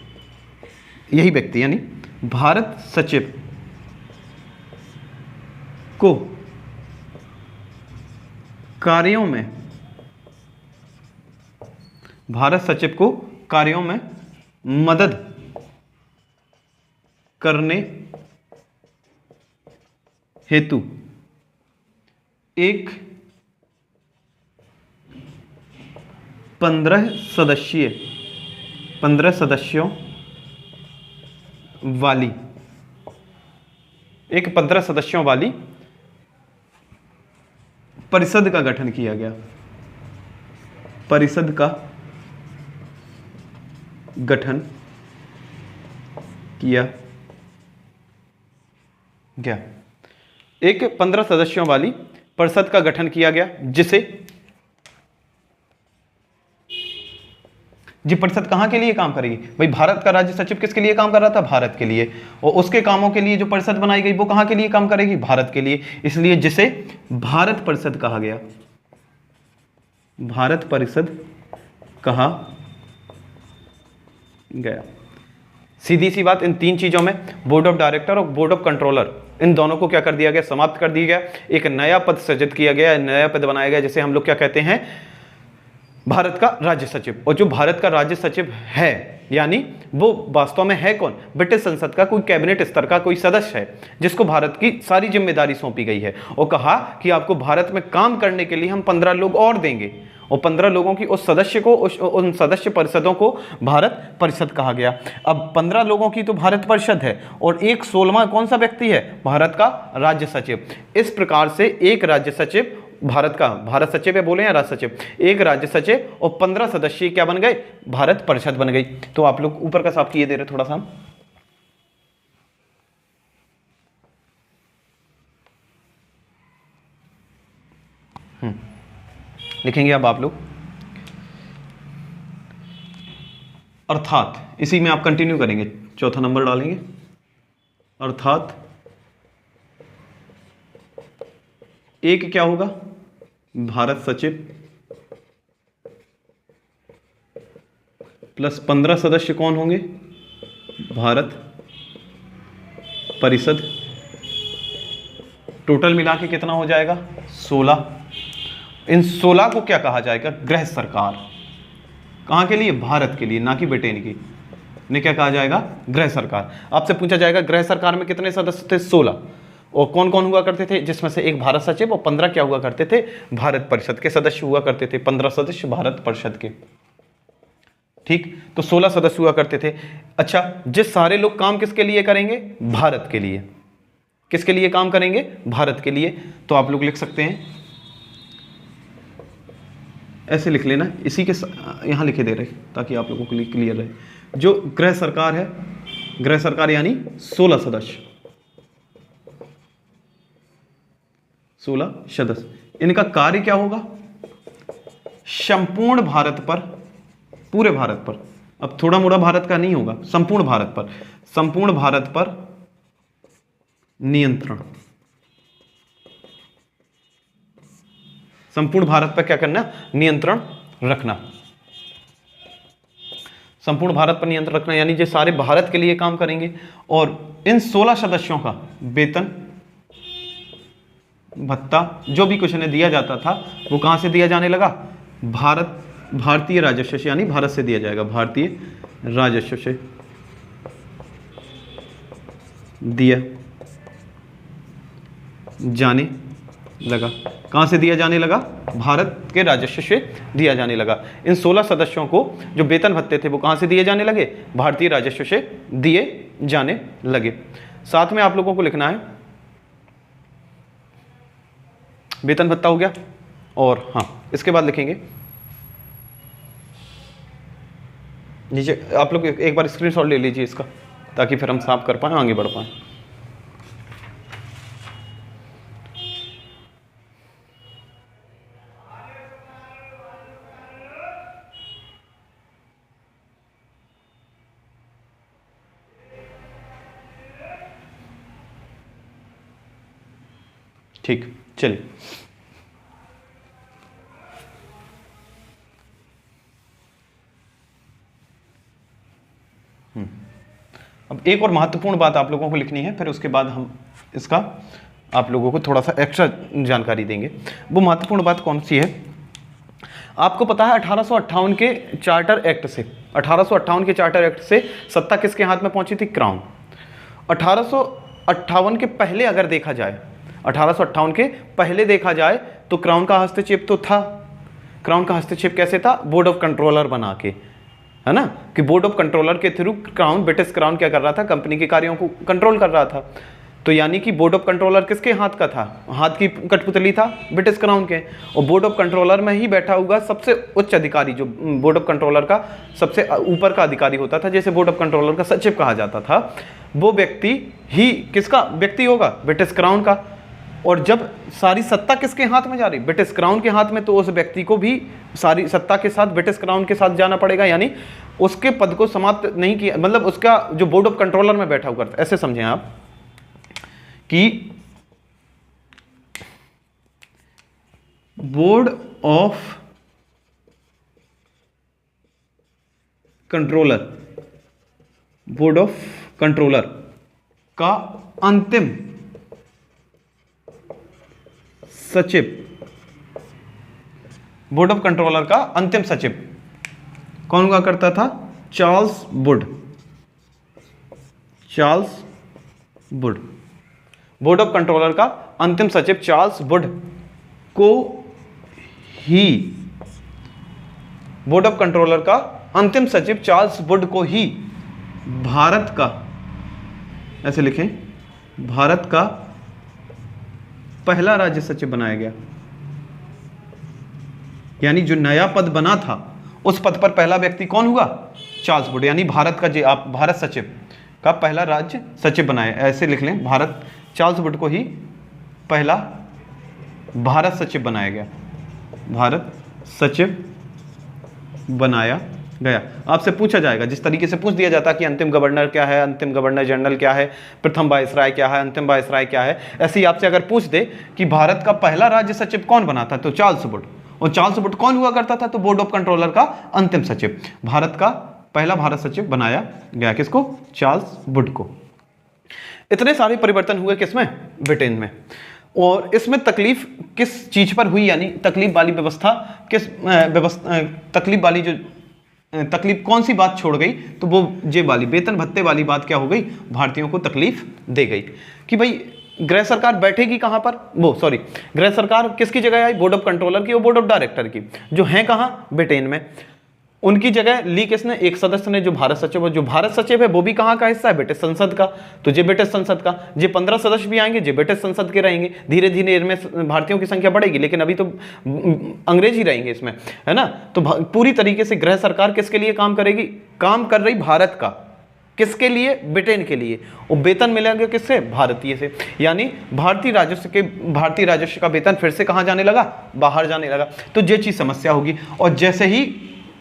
यही व्यक्ति यानी भारत सचिव को कार्यों में, भारत सचिव को कार्यों में मदद करने हेतु एक 15 सदस्यों वाली, एक 15 सदस्यों वाली परिषद का गठन किया गया। परिषद का गठन किया गया, एक 15 सदस्यों वाली परिषद का गठन किया गया, जिसे, जी परिषद कहां के लिए काम करेगी भाई? भारत का राज्य सचिव किसके लिए काम कर रहा था? भारत के लिए। और उसके कामों के लिए जो परिषद बनाई गई वो कहां के लिए काम करेगी? भारत के लिए। इसलिए जिसे भारत परिषद कहा गया, भारत परिषद कहा गया। सीधी सी बात, इन तीन चीजों में बोर्ड ऑफ डायरेक्टर और बोर्ड ऑफ कंट्रोलर, इन दोनों को क्या कर दिया गया? समाप्त कर दिया गया। एक नया पद सृजित किया गया, नया पद बनाया गया, जिसे हम लोग क्या कहते हैं? भारत का राज्य सचिव। और जो भारत का राज्य सचिव है, यानी वो वास्तव में है कौन? ब्रिटिश संसद का कोई कैबिनेट स्तर का कोई सदस्य है, जिसको भारत की सारी जिम्मेदारी सौंपी गई है, और कहा कि आपको भारत में काम करने के लिए हम 15 लोग और देंगे, और 15 लोगों की उस सदस्य को, उन सदस्य परिषदों को भारत परिषद कहा गया। अब 15 लोगों की तो भारत परिषद है, और एक 16वां कौन सा व्यक्ति है? भारत का राज्य सचिव। इस प्रकार से एक राज्य सचिव भारत का, भारत सचिव है बोले या राज्य सचिव, एक राज्य सचिव और 15 सदस्य क्या बन गए? भारत परिषद बन गई। तो आप लोग ऊपर का साफ किए दे रहे थोड़ा सा, लिखेंगे अब आप लोग, अर्थात, इसी में आप कंटिन्यू करेंगे, चौथा नंबर डालेंगे, अर्थात एक क्या होगा? भारत सचिव प्लस 15 सदस्य कौन होंगे? भारत परिषद। टोटल मिला के कितना हो जाएगा? 16। इन 16 को क्या कहा जाएगा? गृह सरकार। कहां के लिए? भारत के लिए, ना कि ब्रिटेन की। ने क्या कहा जाएगा? गृह सरकार। आपसे पूछा जाएगा गृह सरकार में कितने सदस्य थे? 16। और कौन कौन हुआ करते थे? जिसमें से एक भारत सचिव और 15 क्या हुआ करते थे? भारत परिषद के सदस्य हुआ करते थे। 15 सदस्य भारत परिषद के, ठीक। तो 16 सदस्य हुआ करते थे। अच्छा, जिस सारे लोग काम किसके लिए करेंगे? भारत के लिए। किसके लिए काम करेंगे? भारत के लिए। तो आप लोग लिख सकते हैं, ऐसे लिख लेना, इसी के यहां लिखे दे रहे ताकि आप लोगों के लिए क्लियर रहे। जो गृह सरकार है, गृह सरकार यानी 16 सदस्य, 16 सदस्य। इनका कार्य क्या होगा? संपूर्ण भारत पर, पूरे भारत पर, अब थोड़ा मोड़ा भारत का नहीं होगा, संपूर्ण भारत पर, संपूर्ण भारत पर नियंत्रण। संपूर्ण भारत पर क्या करना? नियंत्रण रखना। संपूर्ण भारत पर नियंत्रण रखना यानी जो सारे भारत के लिए काम करेंगे। और इन 16 सदस्यों का वेतन भत्ता जो भी कुछ इन्हें दिया जाता था वो कहां से दिया जाने लगा? भारतीय राजस्व से, यानी भारत से दिया जाएगा, भारतीय राजस्व से दिया जाने लगा। कहां से दिया जाने लगा? भारत के राजस्व से दिया जाने लगा। इन 16 सदस्यों को जो वेतन भत्ते थे वो कहां से दिए जाने लगे? भारतीय राजस्व से दिए जाने लगे। साथ में आप लोगों को लिखना है, वेतन भत्ता हो गया। और हाँ, इसके बाद लिखेंगे नीचे, आप लोग एक बार स्क्रीनशॉट ले लीजिए इसका, ताकि फिर हम साफ कर पाएँ, आगे बढ़ पाएँ। ठीक, चलिए अब एक और महत्वपूर्ण बात आप लोगों को लिखनी है, फिर उसके बाद हम इसका आप लोगों को थोड़ा सा एक्स्ट्रा जानकारी देंगे। वो महत्वपूर्ण बात कौन सी है? आपको पता है 1858 के चार्टर एक्ट से, 1858 के चार्टर एक्ट से सत्ता किसके हाथ में पहुंची थी? क्राउन। 1858 के पहले अगर देखा जाए, 1858 के पहले देखा जाए तो क्राउन का हस्तक्षेप तो था। क्राउन का हस्तक्षेप कैसे था? बोर्ड ऑफ कंट्रोलर बना के, है ना, कि बोर्ड ऑफ कंट्रोलर के थ्रू क्राउन, ब्रिटिश क्राउन क्या कर रहा था? कंपनी के कार्यों को कंट्रोल कर रहा था। तो यानी कि बोर्ड ऑफ कंट्रोलर किसके हाथ का था? हाथ की कठपुतली था ब्रिटिश क्राउन के। और बोर्ड ऑफ कंट्रोलर में ही बैठा हुआ सबसे उच्च अधिकारी, जो बोर्ड ऑफ कंट्रोलर का सबसे ऊपर का अधिकारी होता था, जैसे बोर्ड ऑफ कंट्रोलर का सचिव कहा जाता था, वो व्यक्ति ही किसका व्यक्ति होगा? ब्रिटिश क्राउन का। और जब सारी सत्ता किसके हाथ में जा रही? ब्रिटिश क्राउन के हाथ में, तो उस व्यक्ति को भी सारी सत्ता के साथ ब्रिटिश क्राउन के साथ जाना पड़ेगा, यानी उसके पद को समाप्त नहीं किया, मतलब उसका जो बोर्ड ऑफ कंट्रोलर में बैठा हुआ था। ऐसे समझें आप कि board of controller, board of controller का अंतिम सचिव, बोर्ड ऑफ कंट्रोलर का अंतिम सचिव कौन हुआ करता था? Charles Wood. Charles Wood, board of controller का अंतिम सचिव चार्ल्स वुड को ही, बोर्ड ऑफ कंट्रोलर का अंतिम सचिव चार्ल्स वुड को ही भारत का, ऐसे लिखें, भारत का पहला राज्य सचिव बनाया गया। यानी जो नया पद बना था, उस पद पर पहला व्यक्ति कौन हुआ? चार्ल्स वुड, यानी भारत का, आप भारत सचिव का पहला राज्य सचिव बनाया। ऐसे लिख लें, भारत, चार्ल्स वुड को ही पहला भारत सचिव बनाया गया, भारत सचिव बनाया गया। आपसे पूछा जाएगा, जिस तरीके से पूछ दिया जाता है कि अंतिम गवर्नर क्या है, अंतिम गवर्नर जनरल क्या है, प्रथम वायसराय क्या है, अंतिम वायसराय क्या है, ऐसे ही आपसे अगर पूछ दे कि भारत का पहला राज्य सचिव कौन बना था, तो चार्ल्स वुड। और चार्ल्स वुड कौन हुआ करता था? तो बोर्ड ऑफ कंट्रोलर का अंतिम सचिव। भारत का पहला भारत सचिव बनाया गया किसको? चार्ल्स वुड को। इतने सारे परिवर्तन हुए किसमें? ब्रिटेन में। और इसमें तकलीफ किस चीज पर हुई, यानी तकलीफ वाली व्यवस्था किस व्यवस्था, तकलीफ वाली जो तकलीफ कौन सी बात छोड़ गई? तो वो जे वाली वेतन भत्ते वाली बात क्या हो गई? भारतीयों को तकलीफ दे गई कि भाई गृह सरकार बैठेगी कहां पर? वो सॉरी, गृह सरकार किसकी जगह आई? बोर्ड ऑफ कंट्रोलर की और बोर्ड ऑफ डायरेक्टर की, जो हैं कहां? ब्रिटेन में। उनकी जगह ली किसने? एक सदस्य ने, जो भारत सचिव है। जो भारत सचिव है वो भी कहाँ का हिस्सा है? ब्रिटिश संसद का। तो जे ब्रिटिश संसद का, जे 15 सदस्य भी आएंगे, जे ब्रिटिश संसद के रहेंगे। धीरे धीरे इनमें भारतीयों की संख्या बढ़ेगी, लेकिन अभी तो अंग्रेज ही रहेंगे इसमें, है ना। तो पूरी तरीके से गृह सरकार किसके लिए काम करेगी? काम कर रही भारत का। किसके लिए? ब्रिटेन के लिए। और वेतन मिलेगा किससे? भारतीय से। यानी भारतीय राजस्व का वेतन फिर से कहाँ जाने लगा? बाहर जाने लगा। तो ये चीज समस्या होगी। और जैसे ही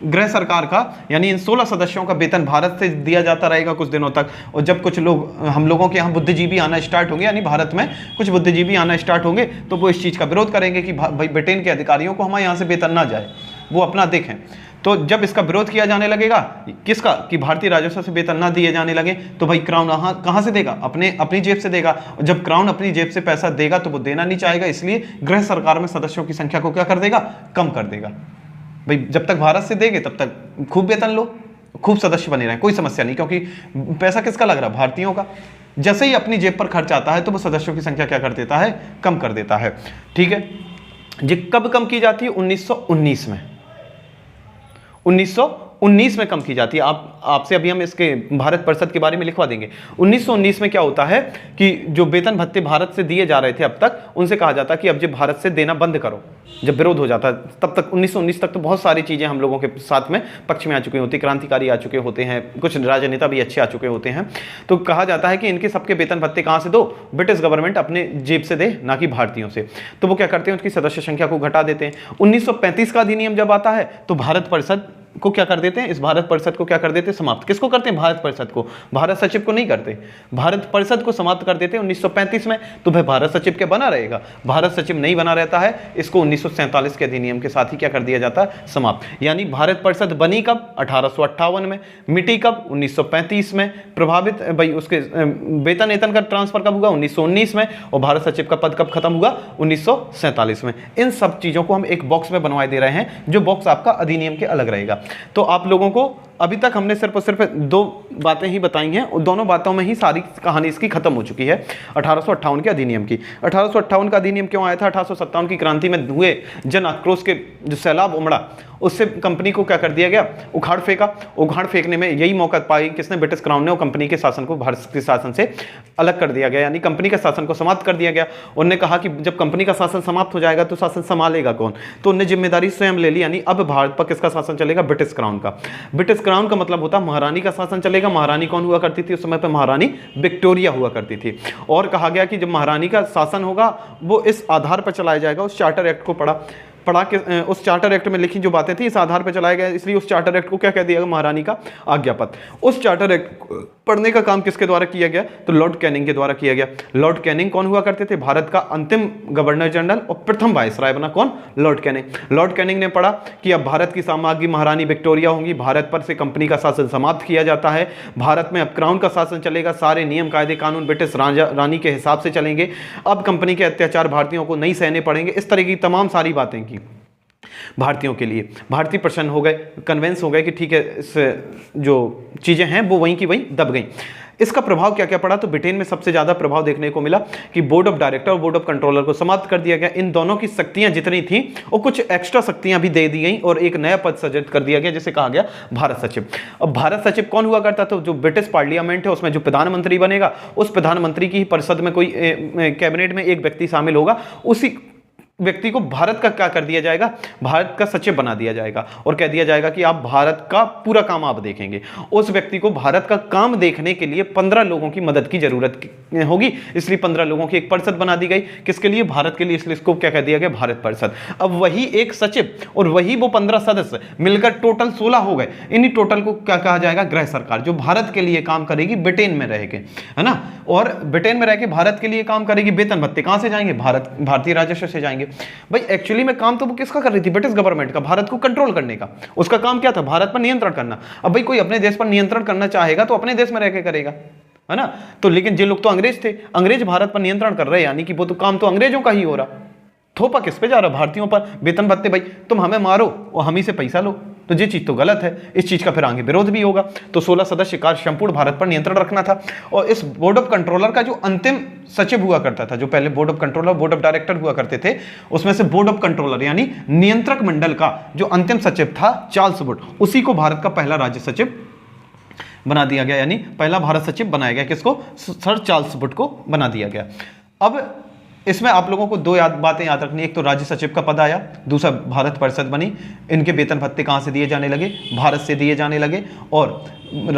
गृह सरकार का, यानी इन 16 सदस्यों का वेतन भारत से दिया जाता रहेगा कुछ दिनों तक, और जब कुछ लोग, हम लोगों के यहाँ बुद्धिजीवी आना स्टार्ट होंगे, यानी भारत में कुछ बुद्धिजीवी आना स्टार्ट होंगे, तो वो इस चीज़ का विरोध करेंगे कि भाई ब्रिटेन के अधिकारियों को हमारे यहाँ से वेतन ना जाए, वो अपना देखें। तो जब इसका विरोध किया जाने लगेगा, किसका? कि भारतीय राजस्व से वेतन ना दिए जाने लगे, तो भाई क्राउन कहाँ से देगा? अपनी जेब से देगा। जब क्राउन अपनी जेब से पैसा देगा तो वो देना नहीं चाहेगा, इसलिए गृह सरकार में सदस्यों की संख्या को क्या कर देगा? कम कर देगा। भाई जब तक भारत से देंगे तब तक खूब वेतन लो, खूब सदस्य बने रहें, कोई समस्या नहीं, क्योंकि पैसा किसका लग रहा है? भारतीयों का। जैसे ही अपनी जेब पर खर्च आता है तो वो सदस्यों की संख्या क्या कर देता है? कम कर देता है। ठीक है, ये कब कम की जाती है? 1919 में। 1919 में कम की जाती है। आपसे अभी हम इसके भारत परिषद के बारे में लिखवा देंगे। 1919 में क्या होता है कि जो वेतन भत्ते भारत से दिए जा रहे थे अब तक, उनसे कहा जाता कि अब जब भारत से देना बंद करो। जब विरोध हो जाता तब तक 1919 तक तो बहुत सारी चीज़ें हम लोगों के साथ में पक्ष में आ चुकी होती, क्रांतिकारी आ चुके होते हैं, कुछ राजनेता भी अच्छे आ चुके होते हैं। तो कहा जाता है कि इनके सबके वेतन भत्ते कहाँ से दो, ब्रिटिश गवर्नमेंट अपने जेब से दे, ना कि भारतीयों से। तो वो क्या करते हैं, उसकी सदस्य संख्या को घटा देते हैं। 1935 का अधिनियम जब आता है तो भारत परिषद को क्या कर देते हैं, इस भारत परिषद को क्या कर देते हैं, समाप्त। किसको करते हैं, भारत परिषद को, भारत सचिव को नहीं करते, भारत परिषद को समाप्त कर देते हैं 1935 में। तो भाई भारत सचिव क्या बना रहेगा, भारत सचिव नहीं बना रहता है। इसको 1947 के अधिनियम के साथ ही क्या कर दिया जाता है, समाप्त। यानी भारत परिषद बनी कब, 1858 में, मिटी कब, 1935 में, प्रभावित भाई उसके वेतन वेतन का ट्रांसफर कब हुआ, 1919 में, और भारत सचिव का पद कब खत्म हुआ, 1947 में। इन सब चीजों को हम एक बॉक्स में बनवाए दे रहे हैं, जो बॉक्स आपका अधिनियम के अलग रहेगा। तो आप लोगों को अभी तक हमने सिर्फ और सिर्फ 2 बातें ही बताई हैं, और दोनों बातों में ही सारी कहानी इसकी खत्म हो चुकी है 1858 के अधिनियम की। 1858 का अधिनियम क्यों आया था, 1857 की क्रांति में हुए जन आक्रोश के जो सैलाब उमड़ा, उससे कंपनी को क्या कर दिया गया, उखाड़ फेंका। उखाड़ फेंकने में यही मौका पाई किसने, ब्रिटिश क्राउन ने, और कंपनी के शासन को भारत के शासन से अलग कर दिया गया, यानी कंपनी के शासन को समाप्त कर दिया गया। उन्होंने कहा कि जब कंपनी का शासन समाप्त हो जाएगा तो शासन संभालेगा कौन, तो उन्होंने जिम्मेदारी स्वयं ले ली, यानी अब भारत पर किसका शासन चलेगा, ब्रिटिश क्राउन का। ब्रिटिश क्राउन का मतलब होता महारानी का शासन चलेगा। महारानी कौन हुआ करती थी उस समय पर, महारानी विक्टोरिया हुआ करती थी। और कहा गया कि जब महारानी का शासन होगा वो इस आधार पर चलाया जाएगा, उस चार्टर एक्ट को पढ़ा के उस चार्टर एक्ट में लिखी जो बातें थी इस आधार पर चलाया गया, इसलिए उस चार्टर एक्ट को क्या कह दिया गया, महारानी का आज्ञापत। उस चार्टर एक्ट पढ़ने का काम किसके द्वारा किया गया, तो लॉर्ड कैनिंग के द्वारा किया गया। लॉर्ड कैनिंग कौन हुआ करते थे, भारत का अंतिम गवर्नर जनरल और प्रथम वायसराय बना कौन, लॉर्ड कैनिंग। लॉर्ड कैनिंग ने पढ़ा कि अब भारत की साम्राज्ञी महारानी विक्टोरिया होंगी, भारत पर से कंपनी का शासन समाप्त किया जाता है, भारत में अब क्राउन का शासन चलेगा, सारे नियम कायदे कानून ब्रिटिश रानी के हिसाब से चलेंगे, अब कंपनी के अत्याचार भारतीयों को नहीं सहने पड़ेंगे। इस तरह की तमाम सारी बातें की भारतीयों के लिए। भारतीय प्रसन्न हो गए, कन्वेंस हो गए कि ठीक है, इस जो चीजें हैं वो वहीं की वहीं दब गई। इसका प्रभाव क्या क्या पड़ा, तो ब्रिटेन में सबसे ज्यादा प्रभाव देखने को मिला कि बोर्ड ऑफ डायरेक्टर और बोर्ड ऑफ कंट्रोलर को समाप्त कर दिया गया। इन दोनों की शक्तियां जितनी थी और कुछ एक्स्ट्रा शक्तियां भी दे दी गई और एक नया पद सृजित कर दिया गया जिसे कहा गया भारत सचिव। अब भारत सचिव कौन हुआ करता था, जो ब्रिटिश पार्लियामेंट है उसमें जो प्रधानमंत्री बनेगा, उस प्रधानमंत्री की ही परिषद में कोई कैबिनेट में एक व्यक्ति शामिल होगा, उसी व्यक्ति को भारत का क्या कर दिया जाएगा, भारत का सचिव बना दिया जाएगा और कह दिया जाएगा कि आप भारत का पूरा काम आप देखेंगे। उस व्यक्ति को भारत का काम देखने के लिए 15 लोगों की मदद की जरूरत होगी, इसलिए 15 लोगों की एक परिषद बना दी गई। किसके लिए, भारत के लिए, इसलिए इसको क्या कह दिया गया, भारत परिषद। अब वही एक सचिव और वही वो 15 सदस्य मिलकर टोटल 16 हो गए। इन्हीं टोटल को क्या कहा जाएगा, गृह सरकार, जो भारत के लिए काम करेगी ब्रिटेन में रह के, है ना। और ब्रिटेन में रह के भारत के लिए काम करेगी। वेतन भत्ते कहां से जाएंगे, भारतीय राजस्व से जाएंगे। भाई एक्चुअली में काम तो वो किसका कर रही थी, ब्रिटिश गवर्नमेंट का, भारत को कंट्रोल करने का। उसका काम क्या था, भारत पर नियंत्रण करना। अब भाई कोई अपने देश पर नियंत्रण करना चाहेगा तो अपने देश में रह के करेगा, है ना। तो लेकिन जिन लोग तो अंग्रेज थे, अंग्रेज भारत पर नियंत्रण कर रहे हैं, यानी कि वो तो काम तो अंग्रेजों का ही हो रहा। थोपा किस पे जा रहा, भारतीयों पर। वेतन भत्ते, भाई तुम हमें मारो और हम ही से पैसा लो, तो ये चीज तो गलत है। इस चीज का फिर आगे विरोध भी होगा। तो 16 सदस्य कार्य संपूर्ण भारत पर नियंत्रण रखना था। और इस बोर्ड ऑफ कंट्रोलर का जो अंतिम सचिव हुआ करता था, जो पहले board of controller, board of director हुआ करते थे, उसमें से बोर्ड ऑफ कंट्रोलर यानी नियंत्रक मंडल का जो अंतिम सचिव था चार्ल्स वुड, उसी को भारत का पहला राज्य सचिव बना दिया गया, यानी पहला भारत सचिव बनाया गया। किसको, सर चार्ल्स वुड को बना दिया गया। अब इसमें आप लोगों को 2 बातें याद रखनी। एक तो राज्य सचिव का पद आया, दूसरा भारत परिषद बनी। इनके वेतन भत्ते कहाँ से दिए जाने लगे, भारत से दिए जाने लगे। और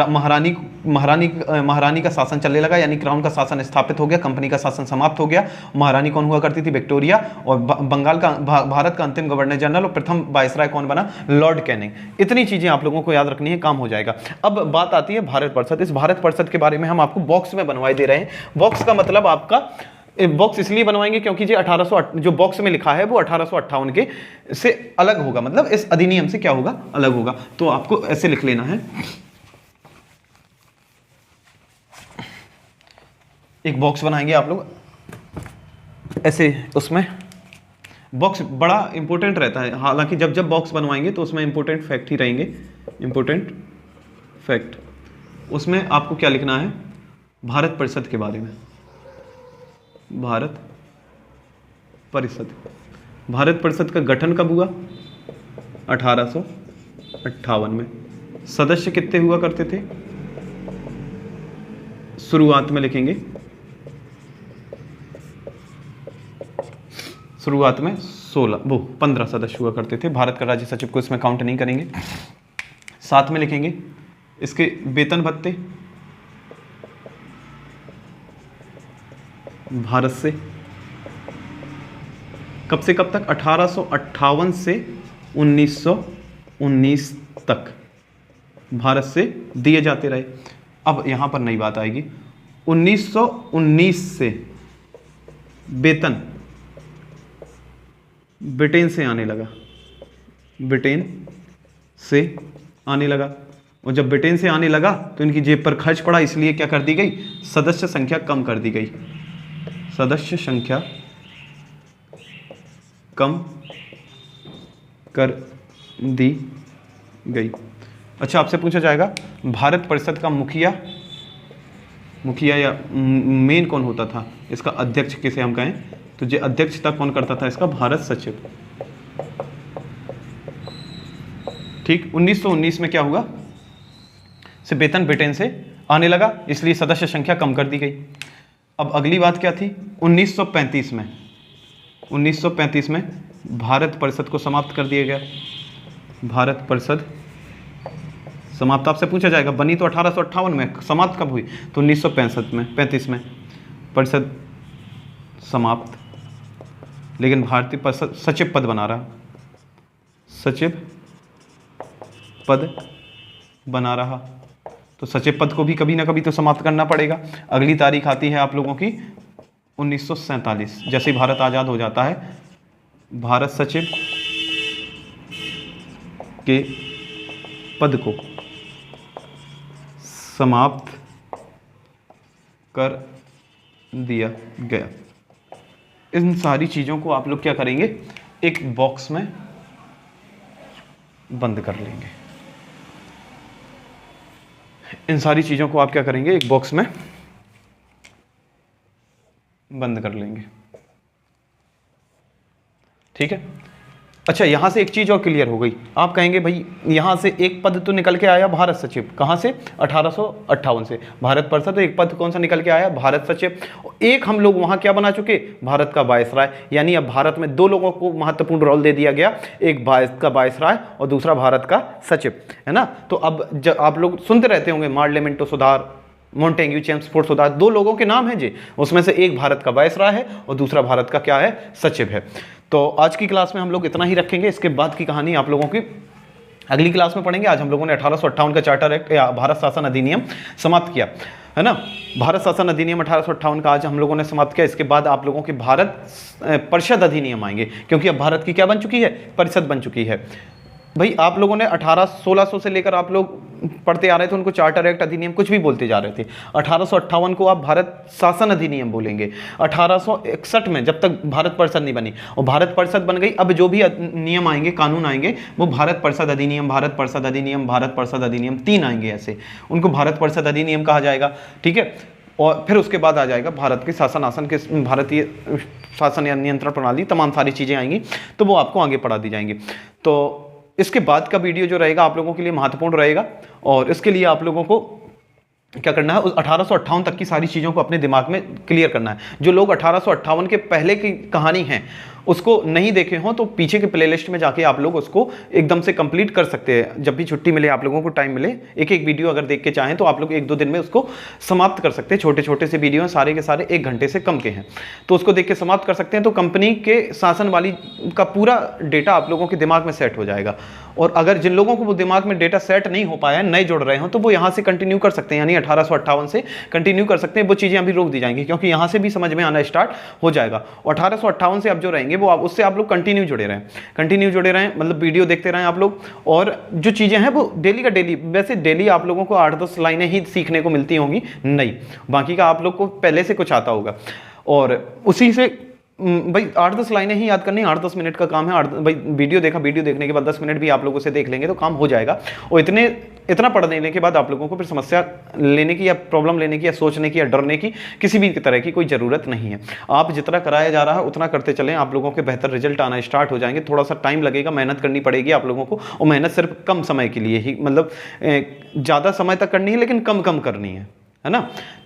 महारानी का शासन चलने लगा, यानी क्राउन का शासन स्थापित हो गया, कंपनी का शासन समाप्त हो गया। महारानी कौन हुआ करती थी, विक्टोरिया। और बंगाल का, भारत का अंतिम गवर्नर जनरल और प्रथम वायसराय कौन बना, लॉर्ड कैनिंग। इतनी चीजें आप लोगों को याद रखनी है, काम हो जाएगा। अब बात आती है भारत परिषद। इस भारत परिषद के बारे में हम आपको बॉक्स में बनवाए दे रहे हैं। बॉक्स का मतलब आपका बॉक्स इसलिए बनवाएंगे क्योंकि जो 1800 जो बॉक्स में लिखा है वो 1858 के से अलग होगा, मतलब इस अधिनियम से क्या होगा, अलग होगा। तो आपको ऐसे लिख लेना है, एक बॉक्स बनाएंगे आप लोग ऐसे। उसमें बॉक्स बड़ा इंपॉर्टेंट रहता है, हालांकि जब जब बॉक्स बनवाएंगे तो उसमें इंपॉर्टेंट फैक्ट ही रहेंगे, इंपॉर्टेंट फैक्ट। उसमें आपको क्या लिखना है, भारत परिषद के बारे में। भारत परिषद, भारत परिषद का गठन कब हुआ, 1858 में। सदस्य कितने हुआ करते थे? शुरुआत में लिखेंगे, शुरुआत में 15 सदस्य हुआ करते थे। भारत का राज्य सचिव को इसमें काउंट नहीं करेंगे। साथ में लिखेंगे इसके वेतन भत्ते भारत से कब से कब तक? 1858 से 1919 तक भारत से दिए जाते रहे। अब यहां पर नई बात आएगी, 1919 से वेतन ब्रिटेन से आने लगा, ब्रिटेन से आने लगा। और जब ब्रिटेन से आने लगा तो इनकी जेब पर खर्च पड़ा, इसलिए क्या कर दी गई? सदस्य संख्या कम कर दी गई, सदस्य संख्या कम कर दी गई। अच्छा, आपसे पूछा जाएगा भारत परिषद का मुखिया या मेन कौन होता था? इसका अध्यक्ष किसे हम कहें? तो जो अध्यक्षता कौन करता था इसका? भारत सचिव। ठीक, 1919 में क्या हुआ? से वेतन ब्रिटेन से आने लगा, इसलिए सदस्य संख्या कम कर दी गई। अब अगली बात क्या थी? 1935 में भारत परिषद को समाप्त कर दिया गया। भारत परिषद समाप्त आपसे पूछा जाएगा, बनी तो 1858 में, समाप्त कब हुई? तो 1935 में परिषद समाप्त। लेकिन भारतीय परिषद सचिव पद बना रहा, सचिव पद बना रहा। तो सचिव पद को भी कभी ना कभी तो समाप्त करना पड़ेगा। अगली तारीख आती है आप लोगों की 1947। जैसे ही भारत आज़ाद हो जाता है, भारत सचिव के पद को समाप्त कर दिया गया। इन सारी चीज़ों को आप लोग क्या करेंगे? एक बॉक्स में बंद कर लेंगे। इन सारी चीज़ों को आप क्या करेंगे? एक बॉक्स में बंद कर लेंगे। ठीक है। अच्छा, यहां से एक चीज और क्लियर हो गई। आप कहेंगे भाई यहां से एक पद तो निकल के आया भारत सचिव, कहां से? 1858 से। भारत परिषद तो एक पद कौन सा निकल के आया? भारत सचिव। एक हम लोग वहां क्या बना चुके? भारत का वायसराय। यानी अब भारत में दो लोगों को महत्वपूर्ण रोल दे दिया गया, एक भारत का वायसराय और दूसरा भारत का सचिव, है ना। तो अब जब आप लोग सुनते रहते होंगे मार्लेमेंटो सुधार, मोंटेग्यू चेम्सफोर्ड सुधार, दो लोगों के नाम हैं जी। उसमें से एक भारत का वायसराय है और दूसरा भारत का क्या है? सचिव है। तो आज की क्लास में हम लोग इतना ही रखेंगे। इसके बाद की कहानी आप लोगों की अगली क्लास में पढ़ेंगे। आज हम लोगों ने 1858 का चार्टर एक्ट या भारत शासन अधिनियम समाप्त किया, है ना। भारत शासन अधिनियम 1858 का आज हम लोगों ने समाप्त किया। इसके बाद आप लोगों के भारत परिषद अधिनियम आएंगे, क्योंकि अब भारत की क्या बन चुकी है? परिषद बन चुकी है। भाई आप लोगों ने 1600 से लेकर आप लोग पढ़ते आ रहे थे, उनको चार्टर एक्ट अधिनियम कुछ भी बोलते जा रहे थे। 1858 को आप भारत शासन अधिनियम बोलेंगे। 1861 में जब तक भारत परिषद नहीं बनी और भारत परिषद बन गई, अब जो भी नियम आएंगे, कानून आएंगे, वो भारत परिषद अधिनियम, भारत परिषद अधिनियम, भारत परिषद अधिनियम, 3 आएंगे ऐसे। उनको भारत परिषद अधिनियम कहा जाएगा। ठीक है। और फिर उसके बाद आ जाएगा भारत के शासन के भारतीय शासन या नियंत्रण प्रणाली, तमाम सारी चीज़ें आएंगी, तो वो आपको आगे पढ़ा दी जाएंगी। तो इसके बाद का वीडियो जो रहेगा आप लोगों के लिए महत्वपूर्ण रहेगा, और इसके लिए आप लोगों को क्या करना है? उस 1858 तक की सारी चीज़ों को अपने दिमाग में क्लियर करना है। जो लोग 1858 के पहले की कहानी है उसको नहीं देखे हों तो पीछे के प्लेलिस्ट में जाके आप लोग उसको एकदम से कंप्लीट कर सकते हैं। जब भी छुट्टी मिले, आप लोगों को टाइम मिले, एक एक वीडियो अगर देख के चाहें तो आप लोग 1-2 दिन में उसको समाप्त कर सकते हैं। छोटे छोटे से वीडियो हैं, सारे के सारे 1 घंटे से कम के हैं, तो उसको देख के समाप्त कर सकते हैं। तो कंपनी के शासन वाली का पूरा डेटा आप लोगों के दिमाग में सेट हो जाएगा। और अगर जिन लोगों को वो दिमाग में डेटा सेट नहीं हो पाया, नए जुड़ रहे हो, तो वो यहाँ से कंटिन्यू कर सकते हैं, यानी 1858 से कंटिन्यू कर सकते हैं। वो चीज़ें अभी रोक दी जाएंगी, क्योंकि यहाँ से भी समझ में आना स्टार्ट हो जाएगा। और 1858 से अब जो रहेंगे वो उससे आप लोग कंटिन्यू जुड़े रहें, मतलब वीडियो देखते रहें आप लोग। और जो चीज़ें हैं वो डेली का डेली, वैसे डेली आप लोगों को 8-10 लाइनें ही सीखने को मिलती होंगी, नहीं, बाकी का आप लोग को पहले से कुछ आता होगा। और उसी से भाई 8-10 लाइनें ही याद करनी, 8-10 मिनट का काम है। भाई वीडियो देखा, वीडियो देखने के बाद 10 मिनट भी आप लोगों से देख लेंगे तो काम हो जाएगा। और इतना पढ़ लेने के बाद आप लोगों को फिर समस्या लेने की या प्रॉब्लम लेने की या सोचने की या डरने की किसी भी तरह की कोई ज़रूरत नहीं है। आप जितना कराया जा रहा है उतना करते चलें, आप लोगों के बेहतर रिजल्ट आना स्टार्ट हो जाएंगे। थोड़ा सा टाइम लगेगा, मेहनत करनी पड़ेगी आप लोगों को, और मेहनत सिर्फ कम समय के लिए ही, मतलब ज़्यादा समय तक करनी है लेकिन कम कम करनी है ना,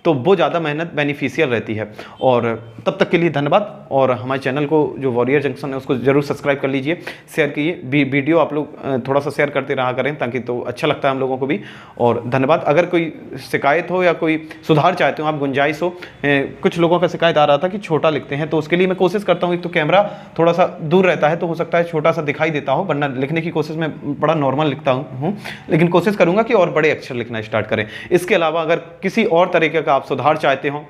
तो वो ज़्यादा मेहनत बेनिफिशियल रहती है। और तब तक के लिए धन्यवाद। और हमारे चैनल को जो वॉरियर जंक्शन है उसको जरूर सब्सक्राइब कर लीजिए, शेयर कीजिए, वीडियो आप लोग थोड़ा सा शेयर करते रहा करें ताकि तो अच्छा लगता है हम लोगों को भी। और धन्यवाद। अगर कोई शिकायत हो या कोई सुधार चाहते हो आप, गुंजाइश हो, कुछ लोगों का शिकायत आ रहा था कि छोटा लिखते हैं, तो उसके लिए मैं कोशिश करता हूँ। एक तो कैमरा थोड़ा सा दूर रहता है तो हो सकता है छोटा सा दिखाई देता हो, वरना लिखने की कोशिश में बड़ा नॉर्मल लिखता हूँ, लेकिन कोशिश करूँगा कि और बड़े अक्षर लिखना स्टार्ट करें। इसके अलावा अगर किसी और तरीके का आप सुधार चाहते हो,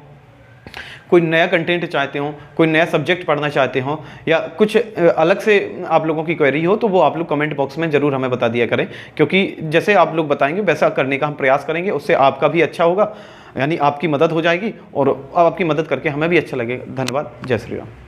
कोई नया कंटेंट चाहते हो, कोई नया सब्जेक्ट पढ़ना चाहते हो, या कुछ अलग से आप लोगों की क्वेरी हो, तो वो आप लोग कमेंट बॉक्स में ज़रूर हमें बता दिया करें, क्योंकि जैसे आप लोग बताएंगे वैसा करने का हम प्रयास करेंगे। उससे आपका भी अच्छा होगा, यानी आपकी मदद हो जाएगी और आपकी मदद करके हमें भी अच्छा लगेगा। धन्यवाद। जय श्री राम।